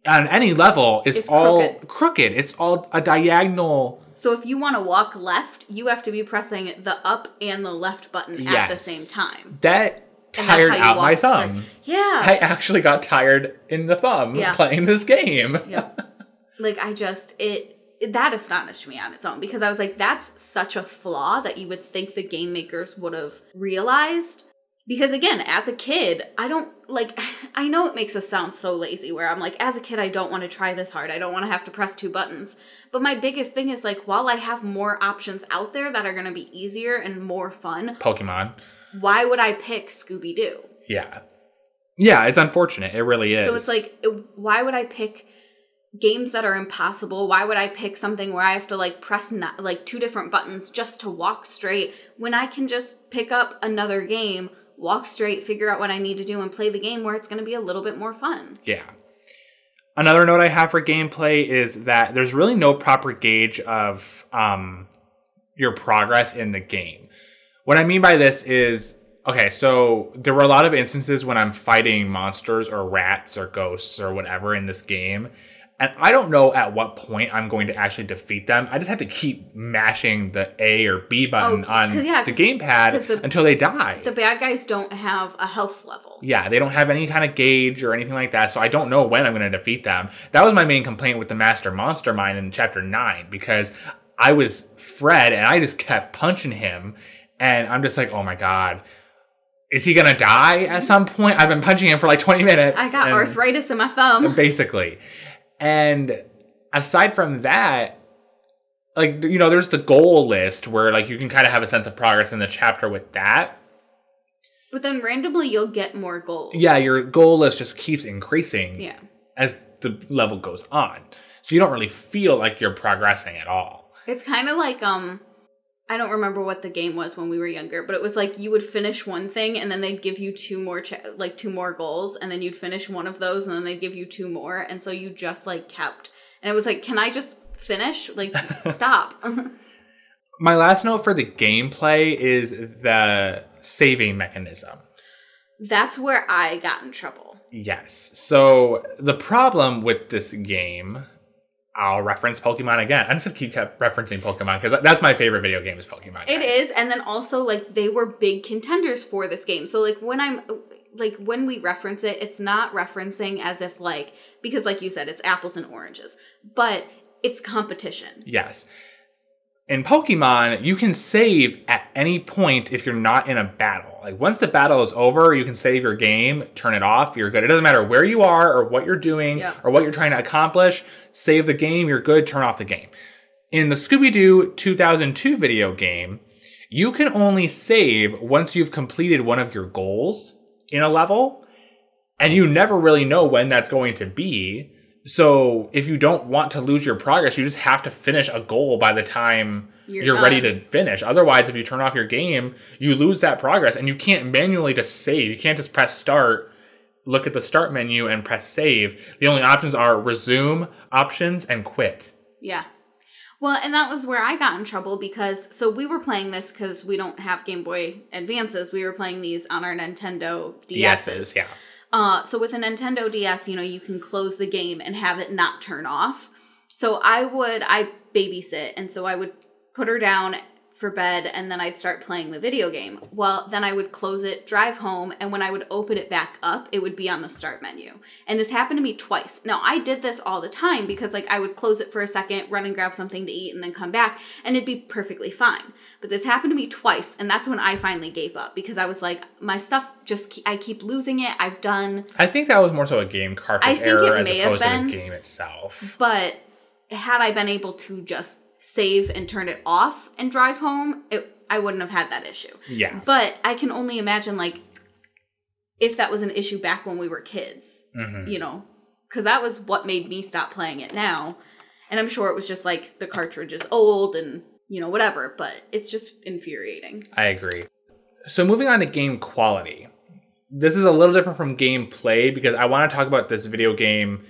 on any level, is all crooked. It's all a diagonal. So if you want to walk left, you have to be pressing the up and the left button at the same time. That tired out my thumb. Straight. Yeah. I actually got tired in the thumb playing this game. Yep. Like, that astonished me on its own, because I was like, that's such a flaw that you would think the game makers would have realized. Because again, as a kid, I know it makes us sound so lazy, where I'm like, as a kid, I don't want to try this hard. I don't want to have to press 2 buttons. But my biggest thing is, like, while I have more options out there that are going to be easier and more fun. Pokemon. Why would I pick Scooby-Doo? Yeah. Yeah, it's unfortunate. It really is. So it's like, why would I pick games that are impossible? Why would I pick something where I have to, like, press 2 different buttons just to walk straight, when I can just pick up another game, walk straight, figure out what I need to do, and play the game where it's going to be a little bit more fun? Yeah. Another note I have for gameplay is that there's really no proper gauge of your progress in the game. What I mean by this is, okay, so there were a lot of instances when I'm fighting monsters or rats or ghosts or whatever in this game, and I don't know at what point I'm going to actually defeat them. I just have to keep mashing the A or B button on the gamepad until they die. The bad guys don't have a health level. Yeah, they don't have any kind of gauge or anything like that, so I don't know when I'm going to defeat them. That was my main complaint with the Master Monster Mine in Chapter 9, because I was Fred, and I just kept punching him, and I'm just like, oh my god. Is he going to die at some point? I've been punching him for like 20 minutes. I got arthritis in my thumb. Basically. And aside from that, like, you know, there's the goal list where, like, you can kind of have a sense of progress in the chapter with that. But then randomly you'll get more goals. Yeah, your goal list just keeps increasing as the level goes on. So you don't really feel like you're progressing at all. It's kind of like, I don't remember what the game was when we were younger, but it was like you would finish one thing and then they'd give you 2 more goals, and then you'd finish one of those and then they'd give you 2 more, and so you just, like, kept. And it was like, can I just finish? Like, stop. My last note for the gameplay is the saving mechanism. That's where I got in trouble. Yes. So the problem with this game, I'll reference Pokemon again. I'm just going to keep referencing Pokemon because that's my favorite video game is Pokemon. Guys. It is. And then also, like, they were big contenders for this game. So, like, when we reference it, it's not referencing as if, like, because like you said, it's apples and oranges, but it's competition. Yes. In Pokemon, you can save at any point if you're not in a battle. Like, once the battle is over, you can save your game, turn it off, you're good. It doesn't matter where you are or what you're doing or what you're trying to accomplish. Save the game, you're good, turn off the game. In the Scooby-Doo 2002 video game, you can only save once you've completed one of your goals in a level, and you never really know when that's going to be. So if you don't want to lose your progress, you just have to finish a goal by the time you're ready to finish. Otherwise, if you turn off your game, you lose that progress, and you can't manually just save. You can't just press start, look at the start menu, and press save. The only options are resume, options, and quit. Yeah. Well, and that was where I got in trouble because, so we were playing this because we don't have Game Boy Advances. We were playing these on our Nintendo DSs. Yeah. So with a Nintendo DS, you can close the game and have it not turn off. So I babysit, and so I would put her down for bed, and then I'd start playing the video game. Well, then I would close it, drive home, and when I would open it back up, it would be on the start menu. And this happened to me twice. Now, I did this all the time because, I would close it for a second, run and grab something to eat, and then come back, and it'd be perfectly fine. But this happened to me twice, and that's when I finally gave up because I was like, my stuff I keep losing it. I think that was more so a game cartridge error as opposed to the game itself. But had I been able to just save and turn it off and drive home, I wouldn't have had that issue. Yeah. But I can only imagine, if that was an issue back when we were kids, because that was what made me stop playing it now. And I'm sure it was just, the cartridge is old and, whatever, but it's just infuriating. I agree. So moving on to game quality. This is a little different from gameplay because I want to talk about this video game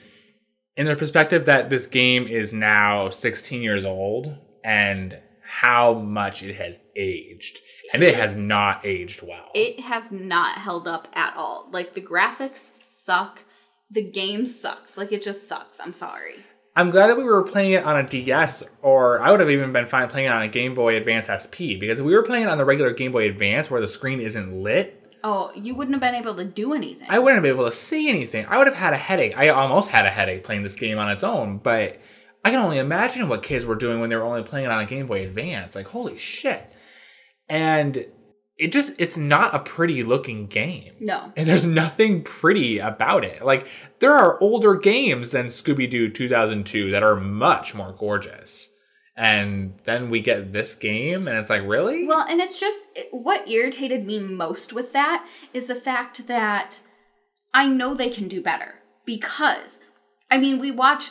in the perspective that this game is now 16 years old and how much it has aged. And it has not aged well. It has not held up at all. The graphics suck. The game sucks. It just sucks. I'm sorry. I'm glad that we were playing it on a DS, or I would have even been fine playing it on a Game Boy Advance SP, because we were playing it on the regular Game Boy Advance where the screen isn't lit. Oh, you wouldn't have been able to do anything. I wouldn't have been able to see anything. I would have had a headache. I almost had a headache playing this game on its own, but I can only imagine what kids were doing when they were only playing it on a Game Boy Advance. Holy shit. And it's not a pretty looking game. No. And there's nothing pretty about it. There are older games than Scooby-Doo 2002 that are much more gorgeous. And then we get this game, and it's really? Well, and it's just, what irritated me most with that is the fact that I know they can do better. Because, we watch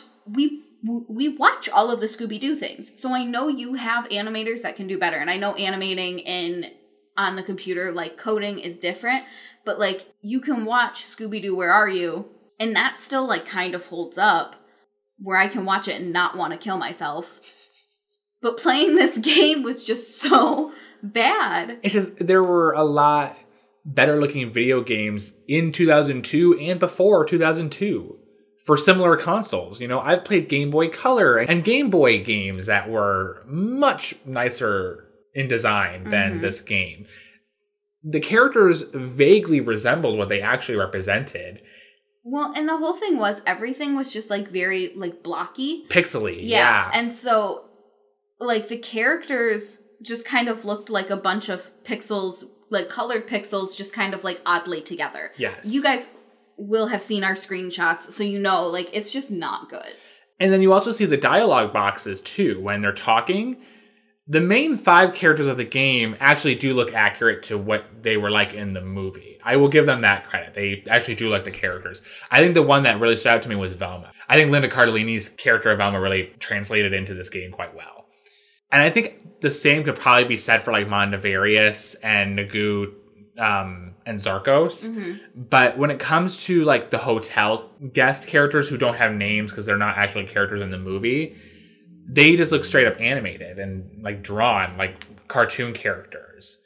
all of the Scooby-Doo things. So I know you have animators that can do better. And I know animating on the computer, coding is different. But, you can watch Scooby-Doo, Where Are You? And that still, kind of holds up. Where I can watch it and not want to kill myself. But playing this game was just so bad. It's just, there were a lot better looking video games in 2002 and before 2002 for similar consoles. I've played Game Boy Color and Game Boy games that were much nicer in design than this game. The characters vaguely resembled what they actually represented. Well, and the whole thing was, everything was just very blocky. Pixely, yeah. And so the characters just kind of looked like a bunch of pixels, colored pixels, just kind of oddly together. Yes. You guys will have seen our screenshots, so it's just not good. And then you also see the dialogue boxes too when they're talking. The main 5 characters of the game actually do look accurate to what they were in the movie. I will give them that credit. They actually do the characters. I think the one that really stood out to me was Velma. I think Linda Cardellini's character of Velma really translated into this game quite well. And I think the same could probably be said for Mondavarius and Nagu and Zarkos. But when it comes to the hotel guest characters who don't have names because they're not actually characters in the movie, they just look straight up animated and drawn cartoon characters.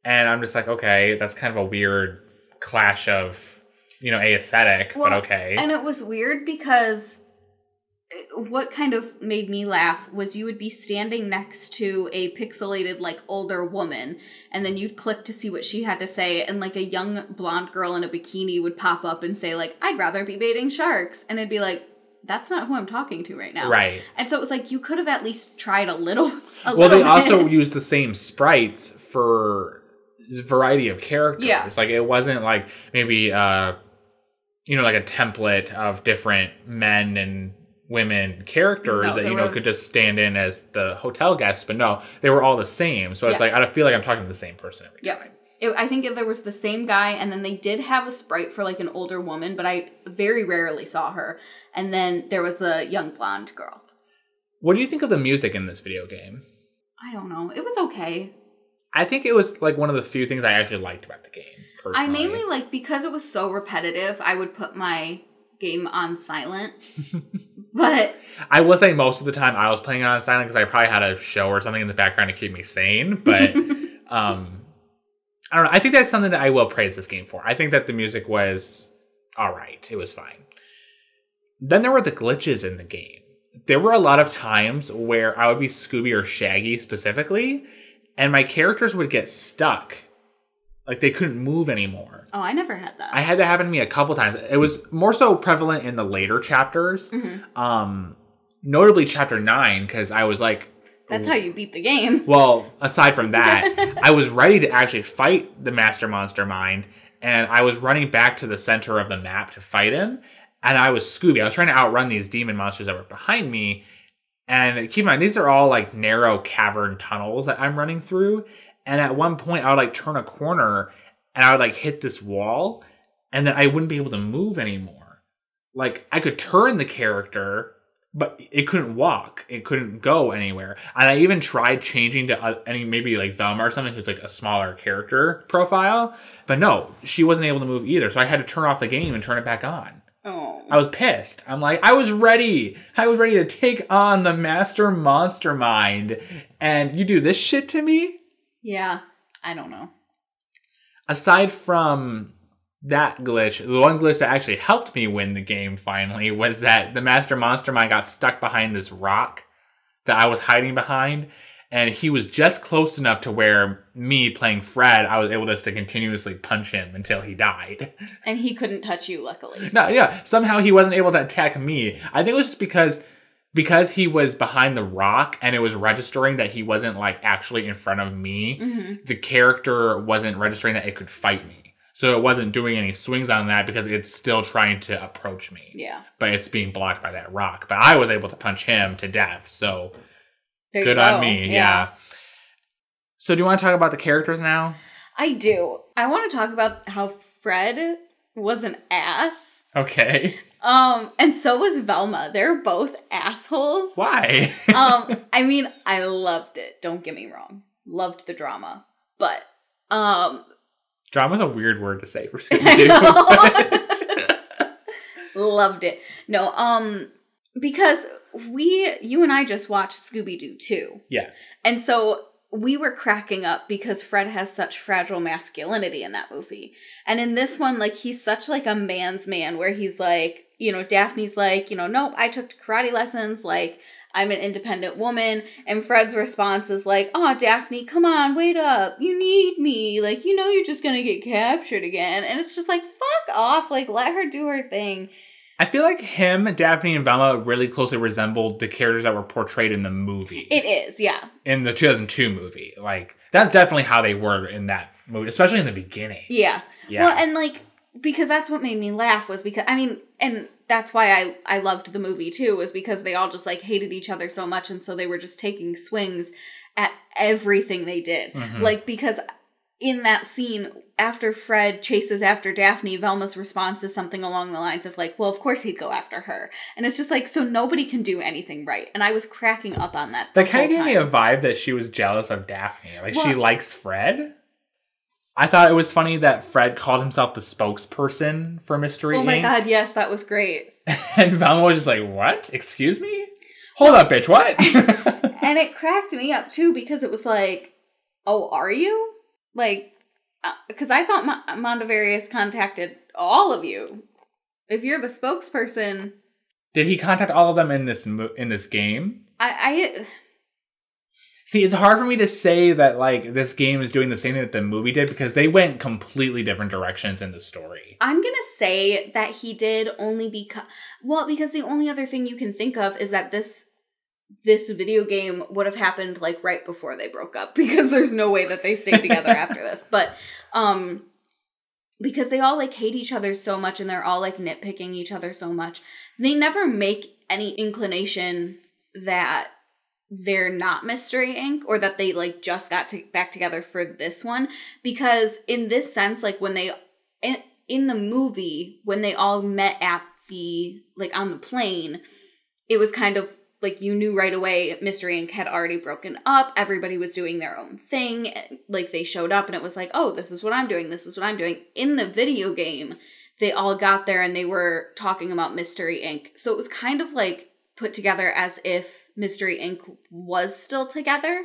And I'm just okay, that's kind of a weird clash of, aesthetic, but okay. And it was weird because what kind of made me laugh was you would be standing next to a pixelated, older woman, and then you'd click to see what she had to say, and, a young blonde girl in a bikini would pop up and say, I'd rather be baiting sharks. And it'd be that's not who I'm talking to right now. Right. And so it was you could have at least tried a little they also used the same sprites for variety of characters. Yeah. It wasn't maybe, a template of different men and women characters that could just stand in as the hotel guests, but no, they were all the same. So it's I feel I'm talking to the same person every time. I think if there was the same guy, and then they did have a sprite for an older woman, but I very rarely saw her. And then there was the young blonde girl. What do you think of the music in this video game? I don't know. It was okay. I think it was one of the few things I actually liked about the game. Personally. I mainly because it was so repetitive, I would put my game on silent. But I will say most of the time I was playing it on silent because I probably had a show or something in the background to keep me sane. But I don't know. I think that's something that I will praise this game for. I think that the music was all right. It was fine. Then there were the glitches in the game. There were a lot of times where I would be Scooby or Shaggy specifically, and my characters would get stuck. Like, they couldn't move anymore. Oh, I never had that. I had that happen to me a couple times. It was more so prevalent in the later chapters. Mm-hmm. Notably chapter 9, because I was like... That's how you beat the game. Well, aside from that, I was ready to actually fight the Master Monster Mind, and I was running back to the center of the map to fight him, and I was Scooby. I was trying to outrun these demon monsters that were behind me, and keep in mind, these are all, like, narrow cavern tunnels that I'm running through, and at one point, I would, like, turn a corner, and I would, like, hit this wall, and then I wouldn't be able to move anymore. Like, I could turn the character, but it couldn't walk. It couldn't go anywhere. And I even tried changing to maybe, like, Velma or something, who's, like, a smaller character profile. But no, she wasn't able to move either, so I had to turn off the game and turn it back on. Oh. I was pissed. I'm like, I was ready. I was ready to take on the Master Monster Mind, and you do this shit to me? Yeah, I don't know. Aside from that glitch, the one glitch that actually helped me win the game finally was that the Master Monster Mind got stuck behind this rock that I was hiding behind, and he was just close enough to where me playing Fred, I was able just to continuously punch him until he died. And he couldn't touch you, luckily. No, yeah, somehow he wasn't able to attack me. I think it was just because he was behind the rock and it was registering that he wasn't, like, actually in front of me, the character wasn't registering that it could fight me. So it wasn't doing any swings on that because it's still trying to approach me. Yeah. But it's being blocked by that rock. But I was able to punch him to death, so there good on me. Yeah. So do you want to talk about the characters now? I do. I want to talk about how Fred was an ass. Okay. And so was Velma. They're both assholes. Why? I mean, I loved it. Don't get me wrong. Loved the drama. But, drama's a weird word to say for Scooby-Doo. Loved it. No, because you and I just watched Scooby-Doo 2. Yes. And so we were cracking up because Fred has such fragile masculinity in that movie. And in this one, like, he's such, like, a man's man where he's like, you know, Daphne's like, you know, nope, I took karate lessons, like, I'm an independent woman. And Fred's response is like, oh, Daphne, come on, wait up. You need me. Like, you know you're just gonna get captured again. And it's just like, fuck off. Like, let her do her thing. I feel like him, Daphne, and Velma really closely resembled the characters that were portrayed in the movie. It is, yeah. In the 2002 movie. Like, that's definitely how they were in that movie, especially in the beginning. Yeah. Well, and, like, because that's what made me laugh was because, I mean, and that's why I loved the movie, too, was because they all just, like, hated each other so much, and so they were just taking swings at everything they did. Mm-hmm. Like, because in that scene, after Fred chases after Daphne, Velma's response is something along the lines of like, well, of course he'd go after her. And it's just like, so nobody can do anything right. And I was cracking up on that. That kind of gave me a vibe that she was jealous of Daphne. Like, she likes Fred. I thought it was funny that Fred called himself the spokesperson for Mystery Inc. Oh my god, yes, that was great. And Velma was just like, what? Excuse me? Hold up, bitch, what? And it cracked me up, too, because it was like, oh, are you? Like, because I thought Mondavarius contacted all of you. If you're the spokesperson... Did he contact all of them in this game? See, it's hard for me to say that, like, this game is doing the same thing that the movie did because they went completely different directions in the story. I'm going to say that he did only because... Well, because the only other thing you can think of is that this video game would have happened, like, right before they broke up because there's no way that they stayed together after this. But, because they all, like, hate each other so much and they're all, like, nitpicking each other so much, they never make any inclination that they're not Mystery Inc. or that they, like, just got back together for this one. Because in this sense, like, when they, in the movie, when they all met at the, like, on the plane, it was kind of, like, you knew right away Mystery Inc. had already broken up. Everybody was doing their own thing. Like, they showed up and it was like, oh, this is what I'm doing. This is what I'm doing. In the video game, they all got there and they were talking about Mystery Inc. So it was kind of like put together as if Mystery Inc. was still together,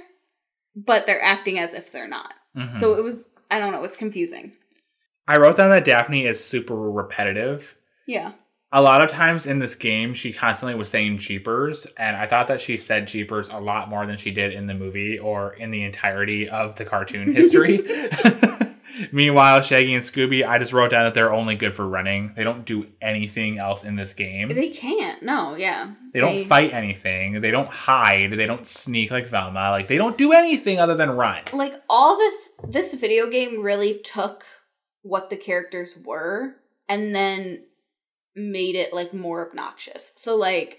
but they're acting as if they're not. Mm-hmm. So it was, I don't know, it's confusing. I wrote down that Daphne is super repetitive. Yeah. A lot of times in this game, she constantly was saying Jeepers, and I thought that she said Jeepers a lot more than she did in the movie or in the entirety of the cartoon history. Meanwhile, Shaggy and Scooby, I just wrote down that they're only good for running. They don't do anything else in this game. They can't. No, yeah. They don't fight anything. They don't hide. They don't sneak like Velma. Like, they don't do anything other than run. Like, all this video game really took what the characters were and then made it, like, more obnoxious. So, like,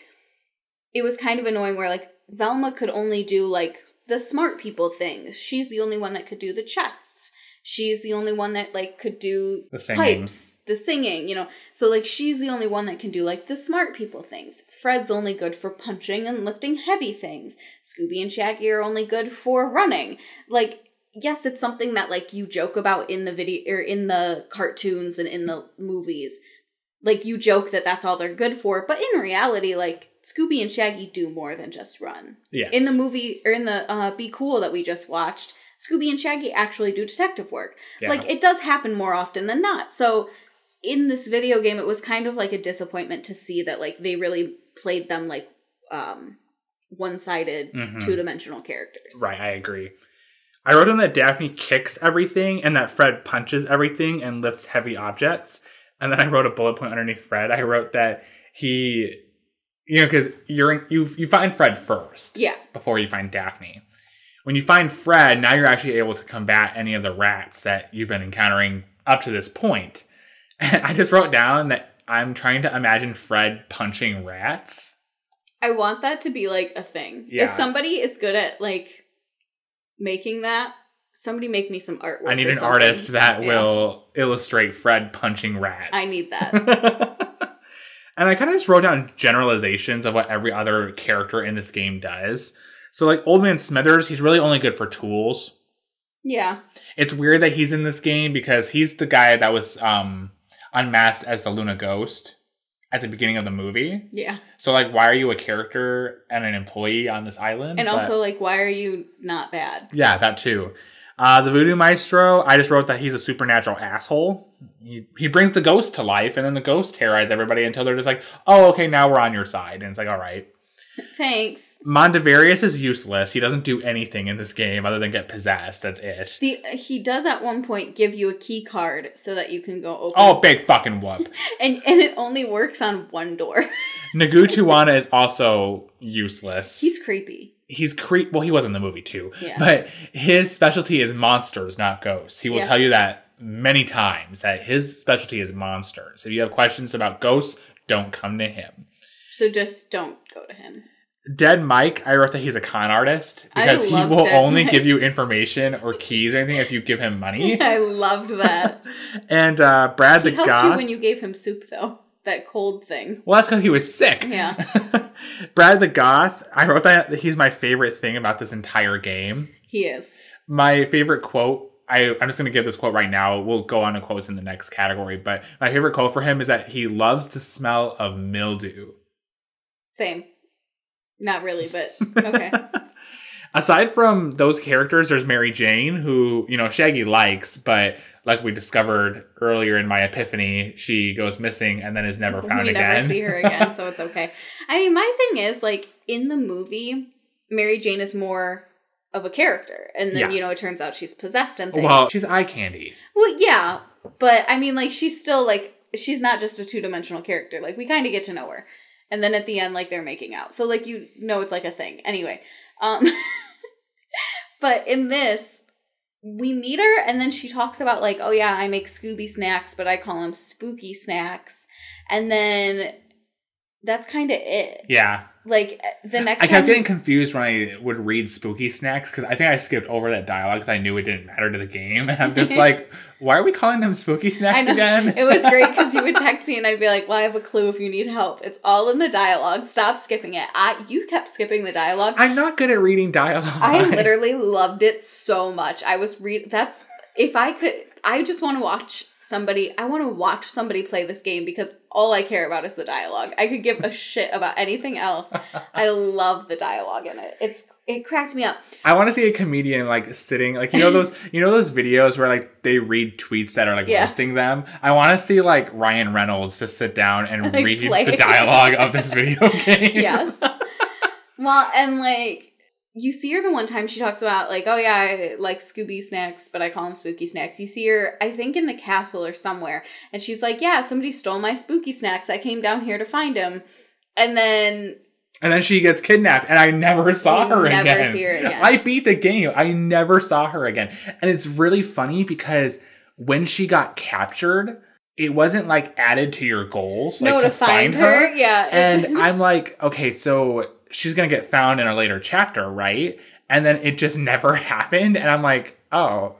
it was kind of annoying where, like, Velma could only do, like, the smart people things. She's the only one that could do the chests. She's the only one that, like, could do the pipes, the singing, you know. So, like, she's the only one that can do, like, the smart people things. Fred's only good for punching and lifting heavy things. Scooby and Shaggy are only good for running. Like, yes, it's something that, like, you joke about in the video, or in the cartoons and in the movies. Like, you joke that that's all they're good for. But in reality, like, Scooby and Shaggy do more than just run. Yes. In the movie, or in the Be Cool that we just watched, Scooby and Shaggy actually do detective work. Yeah. Like, it does happen more often than not. So, in this video game, it was kind of like a disappointment to see that, like, they really played them like one-sided, two-dimensional characters. Right, I agree. I wrote down that Daphne kicks everything and that Fred punches everything and lifts heavy objects. And then I wrote a bullet point underneath Fred. I wrote that he, you know, because you find Fred first. Yeah. Before you find Daphne. When you find Fred, now you're actually able to combat any of the rats that you've been encountering up to this point. And I just wrote down that I'm trying to imagine Fred punching rats. I want that to be, like, a thing. Yeah. If somebody is good at, like, making that, somebody make me some artwork. I need an artist that will illustrate Fred punching rats. I need that. And I kind of just wrote down generalizations of what every other character in this game does. So, like, Old Man Smithers, he's really only good for tools. Yeah. It's weird that he's in this game because he's the guy that was unmasked as the Luna Ghost at the beginning of the movie. Yeah. So, like, why are you a character and an employee on this island? And also, like, why are you not bad? Yeah, that too. The Voodoo Maestro, I just wrote that he's a supernatural asshole. He brings the ghost to life, and then the ghosts terrorize everybody until they're just like, oh, okay, now we're on your side. And it's like, all right. Thanks. Mondavarius is useless. He doesn't do anything in this game other than get possessed. That's it. He does at one point give you a key card so that you can go open. Oh, big fucking whoop. and it only works on one door. Nagutuwana is also useless. He's creepy. Well, he was in the movie too. Yeah. But his specialty is monsters, not ghosts. He will tell you that many times, that his specialty is monsters. If you have questions about ghosts, don't come to him. So just don't go to him. Dead Mike, I wrote that he's a con artist because he will only give you information or keys or anything if you give him money. I loved that. And Brad the Goth. He helped you when you gave him soup, though. That cold thing. Well, that's because he was sick. Yeah. Brad the Goth, I wrote that he's my favorite thing about this entire game. He is. My favorite quote, I'm just going to give this quote right now. We'll go on to quotes in the next category. But my favorite quote for him is that he loves the smell of mildew. Same. Not really, but okay. Aside from those characters, there's Mary Jane, who, you know, Shaggy likes, but like we discovered earlier in my epiphany, she goes missing and then is never found again. We never see her again, so it's okay. I mean, my thing is, like, in the movie, Mary Jane is more of a character. And then, you know, it turns out she's possessed and things. Well, she's eye candy. Well, yeah. But, I mean, like, she's still, like, she's not just a two-dimensional character. Like, we kind of get to know her. And then at the end, like, they're making out. So, like, you know it's, like, a thing. Anyway. But in this, we meet her, and then she talks about, like, oh, yeah, I make Scooby snacks, but I call them spooky snacks. And then that's kind of it. Yeah. Like, the next I kept getting confused when I would read Spooky Snacks, because I think I skipped over that dialogue because I knew it didn't matter to the game. And I'm just like, why are we calling them Spooky Snacks again? It was great because you would text me and I'd be like, well, I have a clue if you need help. It's all in the dialogue. Stop skipping it. You kept skipping the dialogue. I'm not good at reading dialogue. I literally loved it so much. I just want to watch I want to watch somebody play this game because all I care about is the dialogue. I could give a shit about anything else. I love the dialogue in it. It cracked me up. I want to see a comedian like sitting like those videos where like they read tweets that are like roasting them. I want to see like Ryan Reynolds just sit down and like read the dialogue of this video game. Yes. Well, and like you see her the one time she talks about like, oh yeah, I like Scooby snacks, but I call them spooky snacks. You see her, I think in the castle or somewhere, and she's like, yeah, somebody stole my spooky snacks. I came down here to find him. And then she gets kidnapped, and I never saw her again. Never see her again. I beat the game. I never saw her again. And it's really funny because when she got captured, it wasn't like added to your goals. Like, to find her. Yeah. And I'm like, okay, so she's going to get found in a later chapter, right? And then it just never happened. And I'm like, oh,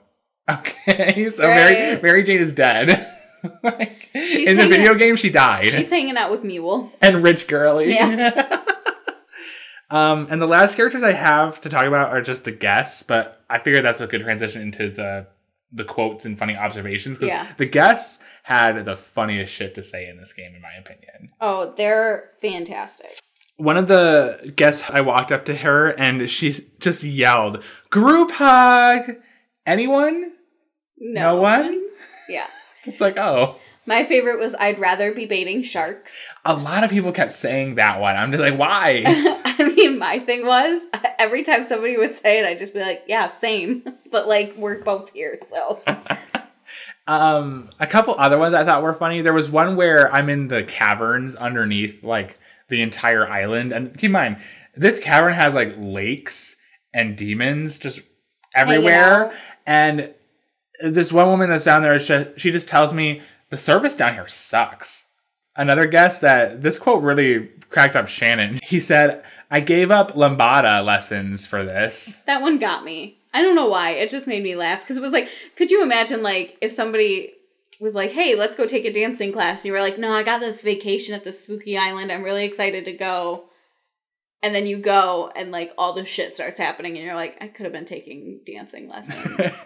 okay. So right. Mary Jane is dead. Like, in the video game, she died. She's hanging out with Mule. And Rich Girly. Yeah. And the last characters I have to talk about are just the guests, but I figured that's a good transition into the quotes and funny observations. Because the guests had the funniest shit to say in this game, in my opinion. Oh, they're fantastic. One of the guests, I walked up to her and she just yelled, "Group hug!" Anyone? No one? Yeah. It's like, oh. My favorite was, I'd rather be baiting sharks. A lot of people kept saying that one. I'm just like, why? I mean, my thing was, every time somebody would say it, I'd just be like, yeah, same. But, like, we're both here, so. A couple other ones I thought were funny. There was one where I'm in the caverns underneath, like, the entire island. And keep in mind, this cavern has, like, lakes and demons just everywhere. And this one woman that's down there, she just tells me, the service down here sucks. Another guest that this quote really cracked up Shannon. He said, I gave up lambada lessons for this. That one got me. I don't know why. It just made me laugh. Because it was like, could you imagine like if somebody was like, hey, let's go take a dancing class. And you were like, no, I got this vacation at this spooky island. I'm really excited to go. And then you go and like all this shit starts happening. And you're like, I could have been taking dancing lessons.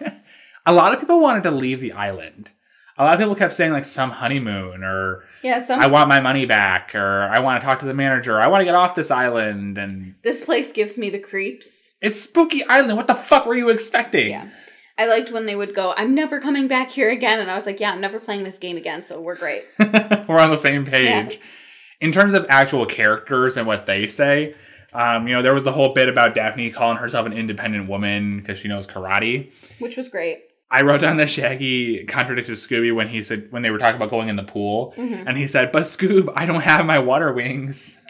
A lot of people wanted to leave the island. A lot of people kept saying, like, some honeymoon, or I want my money back, or I want to talk to the manager, or I want to get off this island, and... This place gives me the creeps. It's Spooky Island. What the fuck were you expecting? Yeah. I liked when they would go, I'm never coming back here again, and I was like, yeah, I'm never playing this game again, so we're great. We're on the same page. Yeah. In terms of actual characters and what they say, there was the whole bit about Daphne calling herself an independent woman because she knows karate. Which was great. I wrote down that Shaggy contradicted Scooby when they were talking about going in the pool. Mm-hmm. And he said, but Scoob, I don't have my water wings.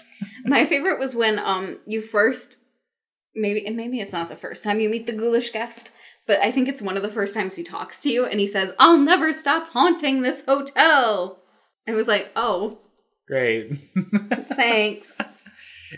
My favorite was when you first, maybe it's not the first time you meet the ghoulish guest, but I think it's one of the first times he talks to you and he says, I'll never stop haunting this hotel. And it was like, oh. Great. Thanks.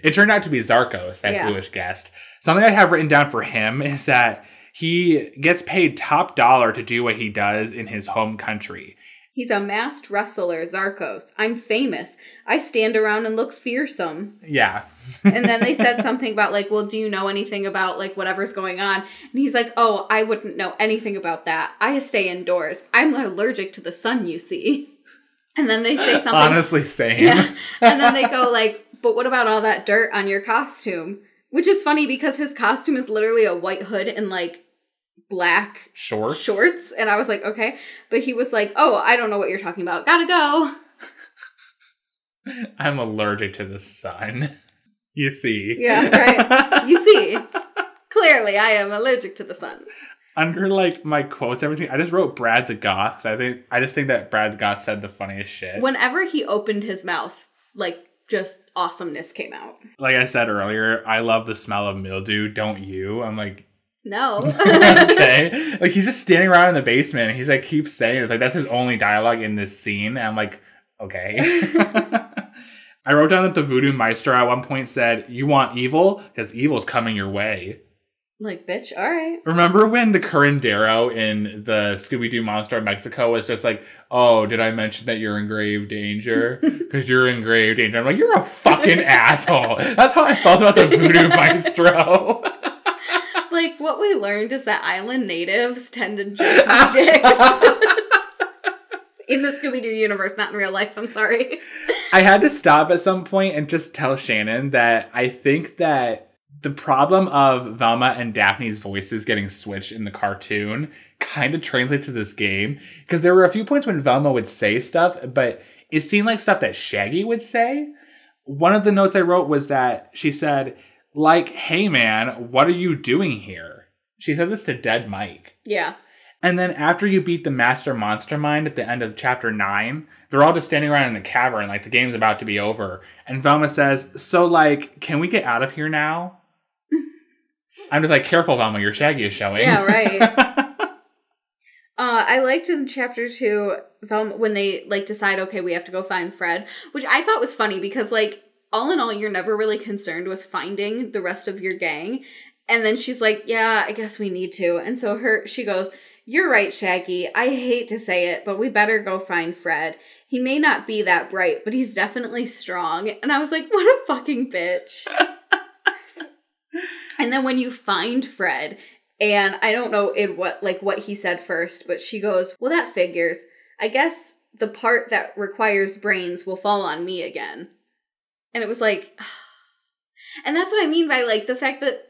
It turned out to be Zarkos, that ghoulish guest. Something I have written down for him is that he gets paid top dollar to do what he does in his home country. He's a masked wrestler, Zarkos. I'm famous. I stand around and look fearsome. Yeah. And then they said something about, like, well, do you know anything about, like, whatever's going on? And he's like, oh, I wouldn't know anything about that. I stay indoors. I'm allergic to the sun, you see. And then they say something. Honestly, same. Yeah. And then they go, like, but what about all that dirt on your costume? Which is funny because his costume is literally a white hood and, like, black shorts. And I was like, okay. But he was like, oh, I don't know what you're talking about. Gotta go. I'm allergic to the sun. You see. Yeah, right. You see. Clearly, I am allergic to the sun. Under, like, my quotes, everything, I just wrote Brad the Goth. I just think that Brad the Goth said the funniest shit. Whenever he opened his mouth, like, just awesomeness came out. Like I said earlier, I love the smell of mildew, don't you? I'm like, no. Okay. Like, he's just standing around in the basement, and he's like, keeps saying, it's like, that's his only dialogue in this scene. And I'm like, okay. I wrote down that the voodoo maestro at one point said, you want evil? Because evil's coming your way. Like, bitch, all right. Remember when the curandero in the Scooby-Doo Monster of Mexico was just like, oh, did I mention that you're in grave danger? Because you're in grave danger. I'm like, you're a fucking asshole. That's how I felt about the voodoo maestro. Like, what we learned is that island natives tend to just be dicks. In the Scooby-Doo universe, not in real life, I'm sorry. I had to stop at some point and just tell Shannon that I think that the problem of Velma and Daphne's voices getting switched in the cartoon kind of translates to this game. Because there were a few points when Velma would say stuff, but it seemed like stuff that Shaggy would say. One of the notes I wrote was that she said, like, hey man, what are you doing here? She said this to Dead Mike. Yeah. And then after you beat the Master Monster Mind at the end of chapter 9, they're all just standing around in the cavern like the game's about to be over. And Velma says, so like, can we get out of here now? I'm just like, careful, Velma, your Shaggy is showing. Yeah, right. I liked in chapter 2, Velma, when they like decide, okay, we have to go find Fred, which I thought was funny because like, all in all, you're never really concerned with finding the rest of your gang. And then she's like, yeah, I guess we need to. And so she goes, you're right, Shaggy. I hate to say it, but we better go find Fred. He may not be that bright, but he's definitely strong. And I was like, what a fucking bitch. And then when you find Fred, and I don't know what he said first, but she goes, well, that figures. I guess the part that requires brains will fall on me again. And it was like, and that's what I mean by like the fact that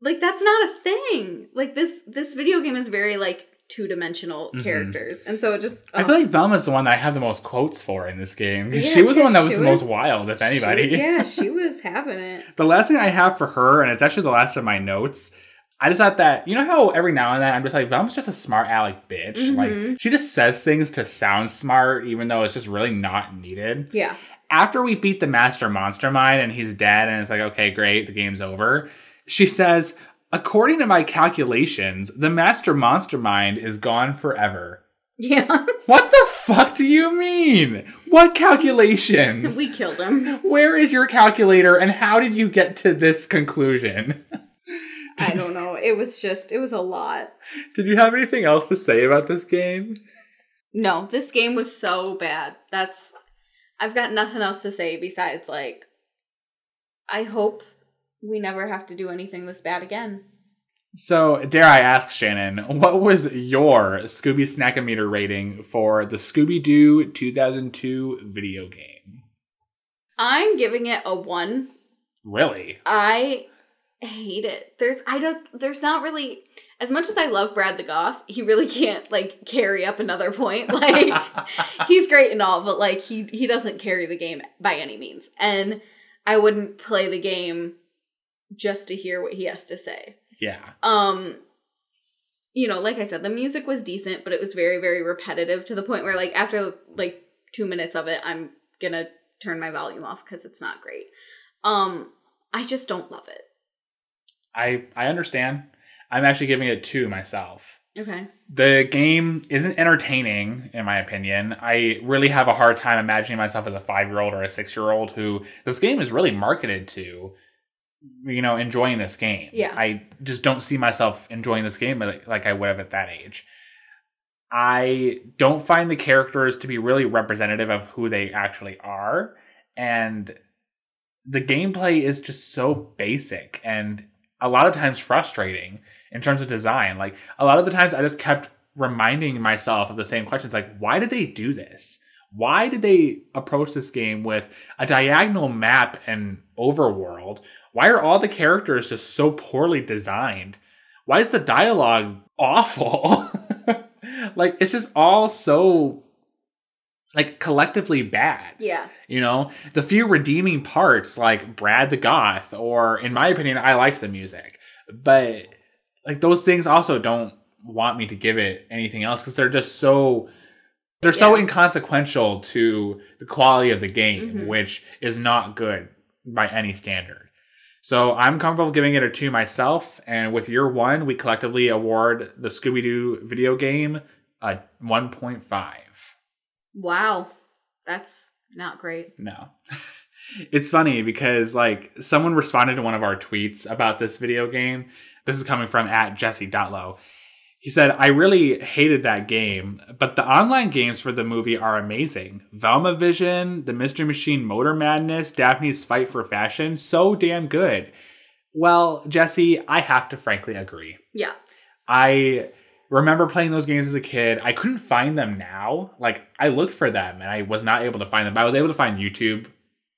like, that's not a thing. Like, this video game is very, like, two-dimensional characters. And so it just... I feel like Velma's the one that I have the most quotes for in this game. Yeah, she was the one that was the most wild, if anybody. She was having it. The last thing I have for her, and it's actually the last of my notes, I just thought that, you know how every now and then I'm just like, Velma's just a smart aleck bitch? Mm-hmm. Like, she just says things to sound smart, even though it's just really not needed. Yeah. After we beat the Master Monster Mind and he's dead, and it's like, okay, great, the game's over... She says, according to my calculations, the Master Monster Mind is gone forever. Yeah. What the fuck do you mean? What calculations? We killed him. Where is your calculator and how did you get to this conclusion? I don't know. It was a lot. Did you have anything else to say about this game? No, this game was so bad. I've got nothing else to say besides, like, I hope we never have to do anything this bad again. So, dare I ask, Shannon, what was your Scooby Snackometer rating for the Scooby-Doo 2002 video game? I'm giving it a 1. Really? I hate it. There's not really... As much as I love Brad the Goth, he really can't, like, carry up another point. Like, he's great and all, but, like, he doesn't carry the game by any means. And I wouldn't play the game just to hear what he has to say. Yeah. You know, like I said, the music was decent, but it was very, very repetitive to the point where, like, after, like, 2 minutes of it, I'm gonna turn my volume off because it's not great. I just don't love it. I understand. I'm actually giving it 2 myself. Okay. The game isn't entertaining, in my opinion. I really have a hard time imagining myself as a 5-year-old or a 6-year-old who this game is really marketed to, you know, enjoying this game. Yeah. I just don't see myself enjoying this game like I would have at that age. I don't find the characters to be really representative of who they actually are. And the gameplay is just so basic and a lot of times frustrating in terms of design. Like, a lot of the times I just kept reminding myself of the same questions. Like, why did they do this? Why did they approach this game with a diagonal map and overworld? Why are all the characters just so poorly designed? Why is the dialogue awful? Like, it's just all so, like, collectively bad. Yeah. You know? The few redeeming parts, like Brad the Goth, or, in my opinion, I liked the music. But, like, those things also don't want me to give it anything else, because they're just so... They're so inconsequential to the quality of the game, which is not good by any standard. So I'm comfortable giving it a 2 myself, and with your 1, we collectively award the Scooby-Doo video game a 1.5. Wow. That's not great. No. It's funny because, like, someone responded to one of our tweets about this video game. This is coming from @Jesse.low. He said, I really hated that game, but the online games for the movie are amazing. Velma Vision, the Mystery Machine Motor Madness, Daphne's Fight for Fashion, so damn good. Well, Jesse, I have to frankly agree. Yeah. I remember playing those games as a kid. I couldn't find them now. Like, I looked for them and I was not able to find them. But I was able to find YouTube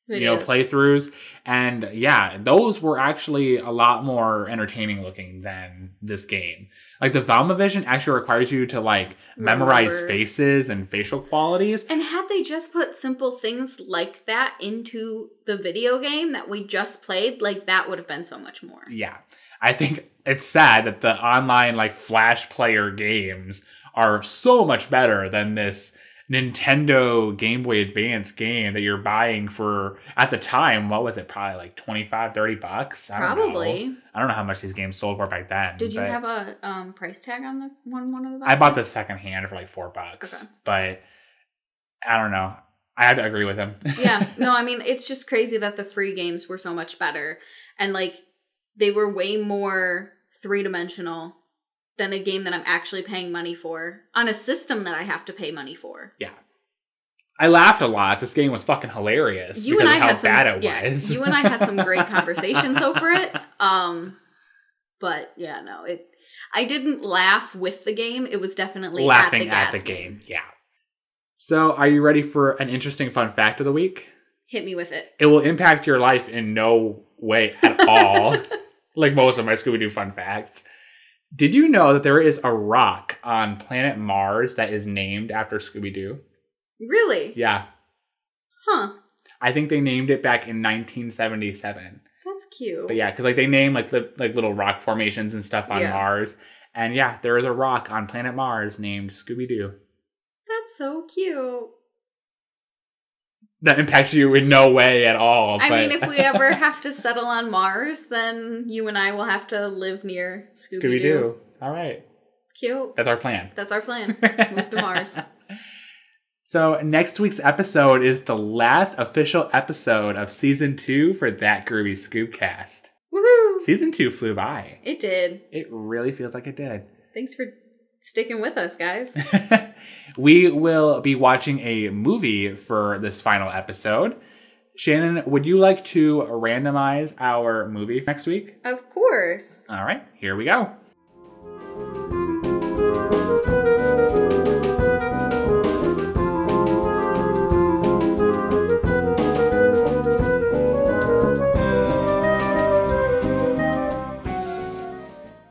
playthroughs. And yeah, those were actually a lot more entertaining looking than this game. Like, the Velma Vision actually requires you to, like, memorize faces and facial qualities. And had they just put simple things like that into the video game that we just played, like, that would have been so much more. Yeah. I think it's sad that the online, like, Flash player games are so much better than this Nintendo Game Boy Advance game that you're buying for, at the time, what was it? Probably like $25-$30. Probably. I don't know how much these games sold for back then. Did you have a price tag on the one of the boxes? I bought the second hand for like $4. Okay. But I don't know. I had to agree with him. Yeah. No, I mean, it's just crazy that the free games were so much better. And like, they were way more three-dimensional than a game that I'm actually paying money for on a system that I have to pay money for. Yeah. I laughed a lot. This game was fucking hilarious because of how bad it was. You and I had some great conversations over it. But yeah, no, I didn't laugh with the game. It was definitely laughing at the game. Yeah. So are you ready for an interesting fun fact of the week? Hit me with it. It will impact your life in no way at all. Like most of my Scooby-Doo fun facts. Did you know that there is a rock on planet Mars that is named after Scooby-Doo? Really? Yeah. Huh. I think they named it back in 1977. That's cute. But yeah, because like they name like little rock formations and stuff on Mars. And yeah, there is a rock on planet Mars named Scooby-Doo. That's so cute. That impacts you in no way at all. I mean, if we ever have to settle on Mars, then you and I will have to live near Scooby-Doo. All right. Cute. That's our plan. That's our plan. Move to Mars. So next week's episode is the last official episode of Season 2 for That Groovy Scoobcast. Woohoo! Season 2 flew by. It did. It really feels like it did. Thanks for sticking with us, guys. We will be watching a movie for this final episode. Shannon, would you like to randomize our movie next week? Of course. All right, here we go.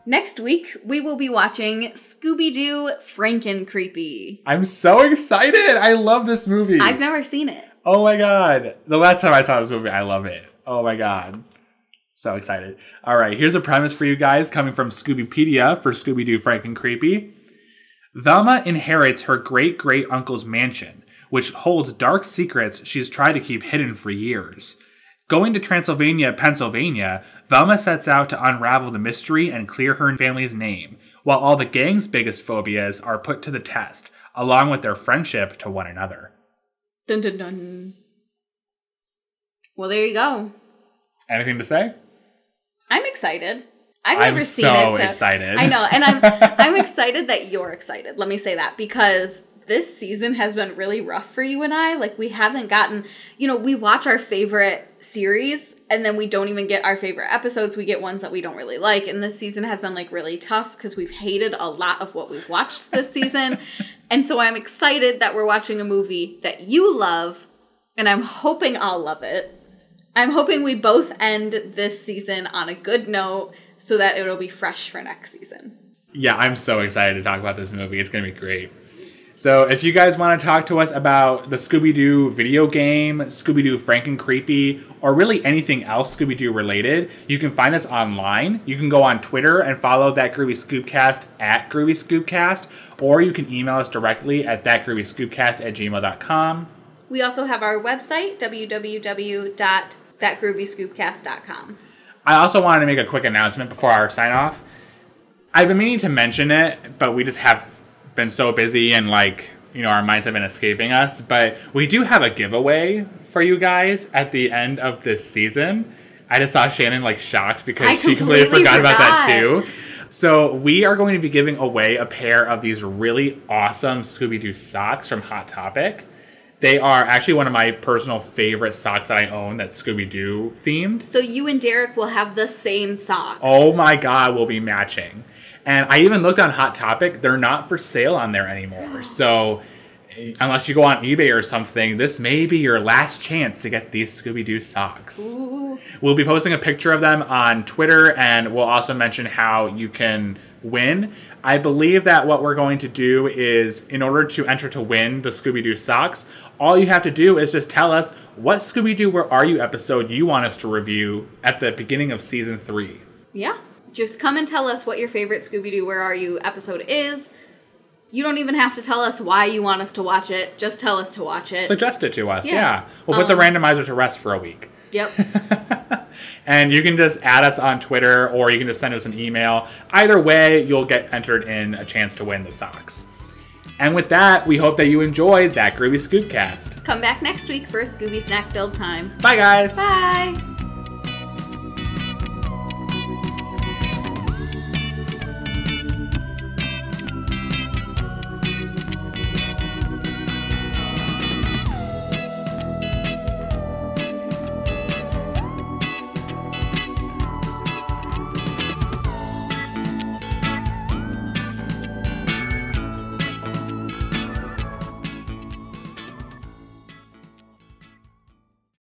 Next week, we will be watching Scooby-Doo Franken-Creepy. I'm so excited. I love this movie. I've never seen it. Oh my God. The last time I saw this movie, I love it. Oh my God. So excited. All right, here's a premise for you guys coming from Scoobypedia for Scooby-Doo Franken-Creepy. Velma inherits her great-great-uncle's mansion, which holds dark secrets she's tried to keep hidden for years. Going to Transylvania, Pennsylvania, Velma sets out to unravel the mystery and clear her family's name, while all the gang's biggest phobias are put to the test, along with their friendship to one another. Dun dun dun. Well, there you go. Anything to say? I'm excited. I've never seen it. I'm so excited. I know, and I'm excited that you're excited. Let me say that, because this season has been really rough for you and I. Like, we haven't gotten, we watch our favorite series and then we don't even get our favorite episodes. We get ones that we don't really like. And this season has been like really tough because we've hated a lot of what we've watched this season. And so I'm excited that we're watching a movie that you love, and I'm hoping I'll love it. I'm hoping we both end this season on a good note so that it'll be fresh for next season. Yeah, I'm so excited to talk about this movie. It's going to be great. So if you guys want to talk to us about the Scooby-Doo video game, Scooby-Doo Franken-Creepy, or really anything else Scooby-Doo related, you can find us online. You can go on Twitter and follow That Groovy Scoobcast at Groovy Scoobcast, or you can email us directly at thatgroovyscoobcast@gmail.com. We also have our website, www.thatgroovyscoobcast.com. I also wanted to make a quick announcement before our sign-off. I've been meaning to mention it, but we just have been so busy and our minds have been escaping us. But we do have a giveaway for you guys at the end of this season. I just saw Shannon shocked because she completely forgot about that too. So we are going to be giving away a pair of these really awesome Scooby-Doo socks from Hot Topic. They are actually one of my personal favorite socks that I own that's Scooby-Doo themed. So you and Derek will have the same socks. Oh my God, we'll be matching. And I even looked on Hot Topic. They're not for sale on there anymore. So unless you go on eBay or something, this may be your last chance to get these Scooby-Doo socks. Ooh. We'll be posting a picture of them on Twitter, and we'll also mention how you can win. I believe that what we're going to do is, in order to enter to win the Scooby-Doo socks, all you have to do is just tell us what Scooby-Doo Where Are You episode you want us to review at the beginning of season 3. Yeah. Just come and tell us what your favorite Scooby-Doo Where Are You episode is. You don't even have to tell us why you want us to watch it. Just tell us to watch it. Suggest it to us, yeah. We'll put the randomizer to rest for a week. Yep. And you can just add us on Twitter, or you can just send us an email. Either way, you'll get entered in a chance to win the socks. And with that, we hope that you enjoyed that Groovy Scoobcast. Come back next week for a Scooby snack-filled time. Bye, guys. Bye.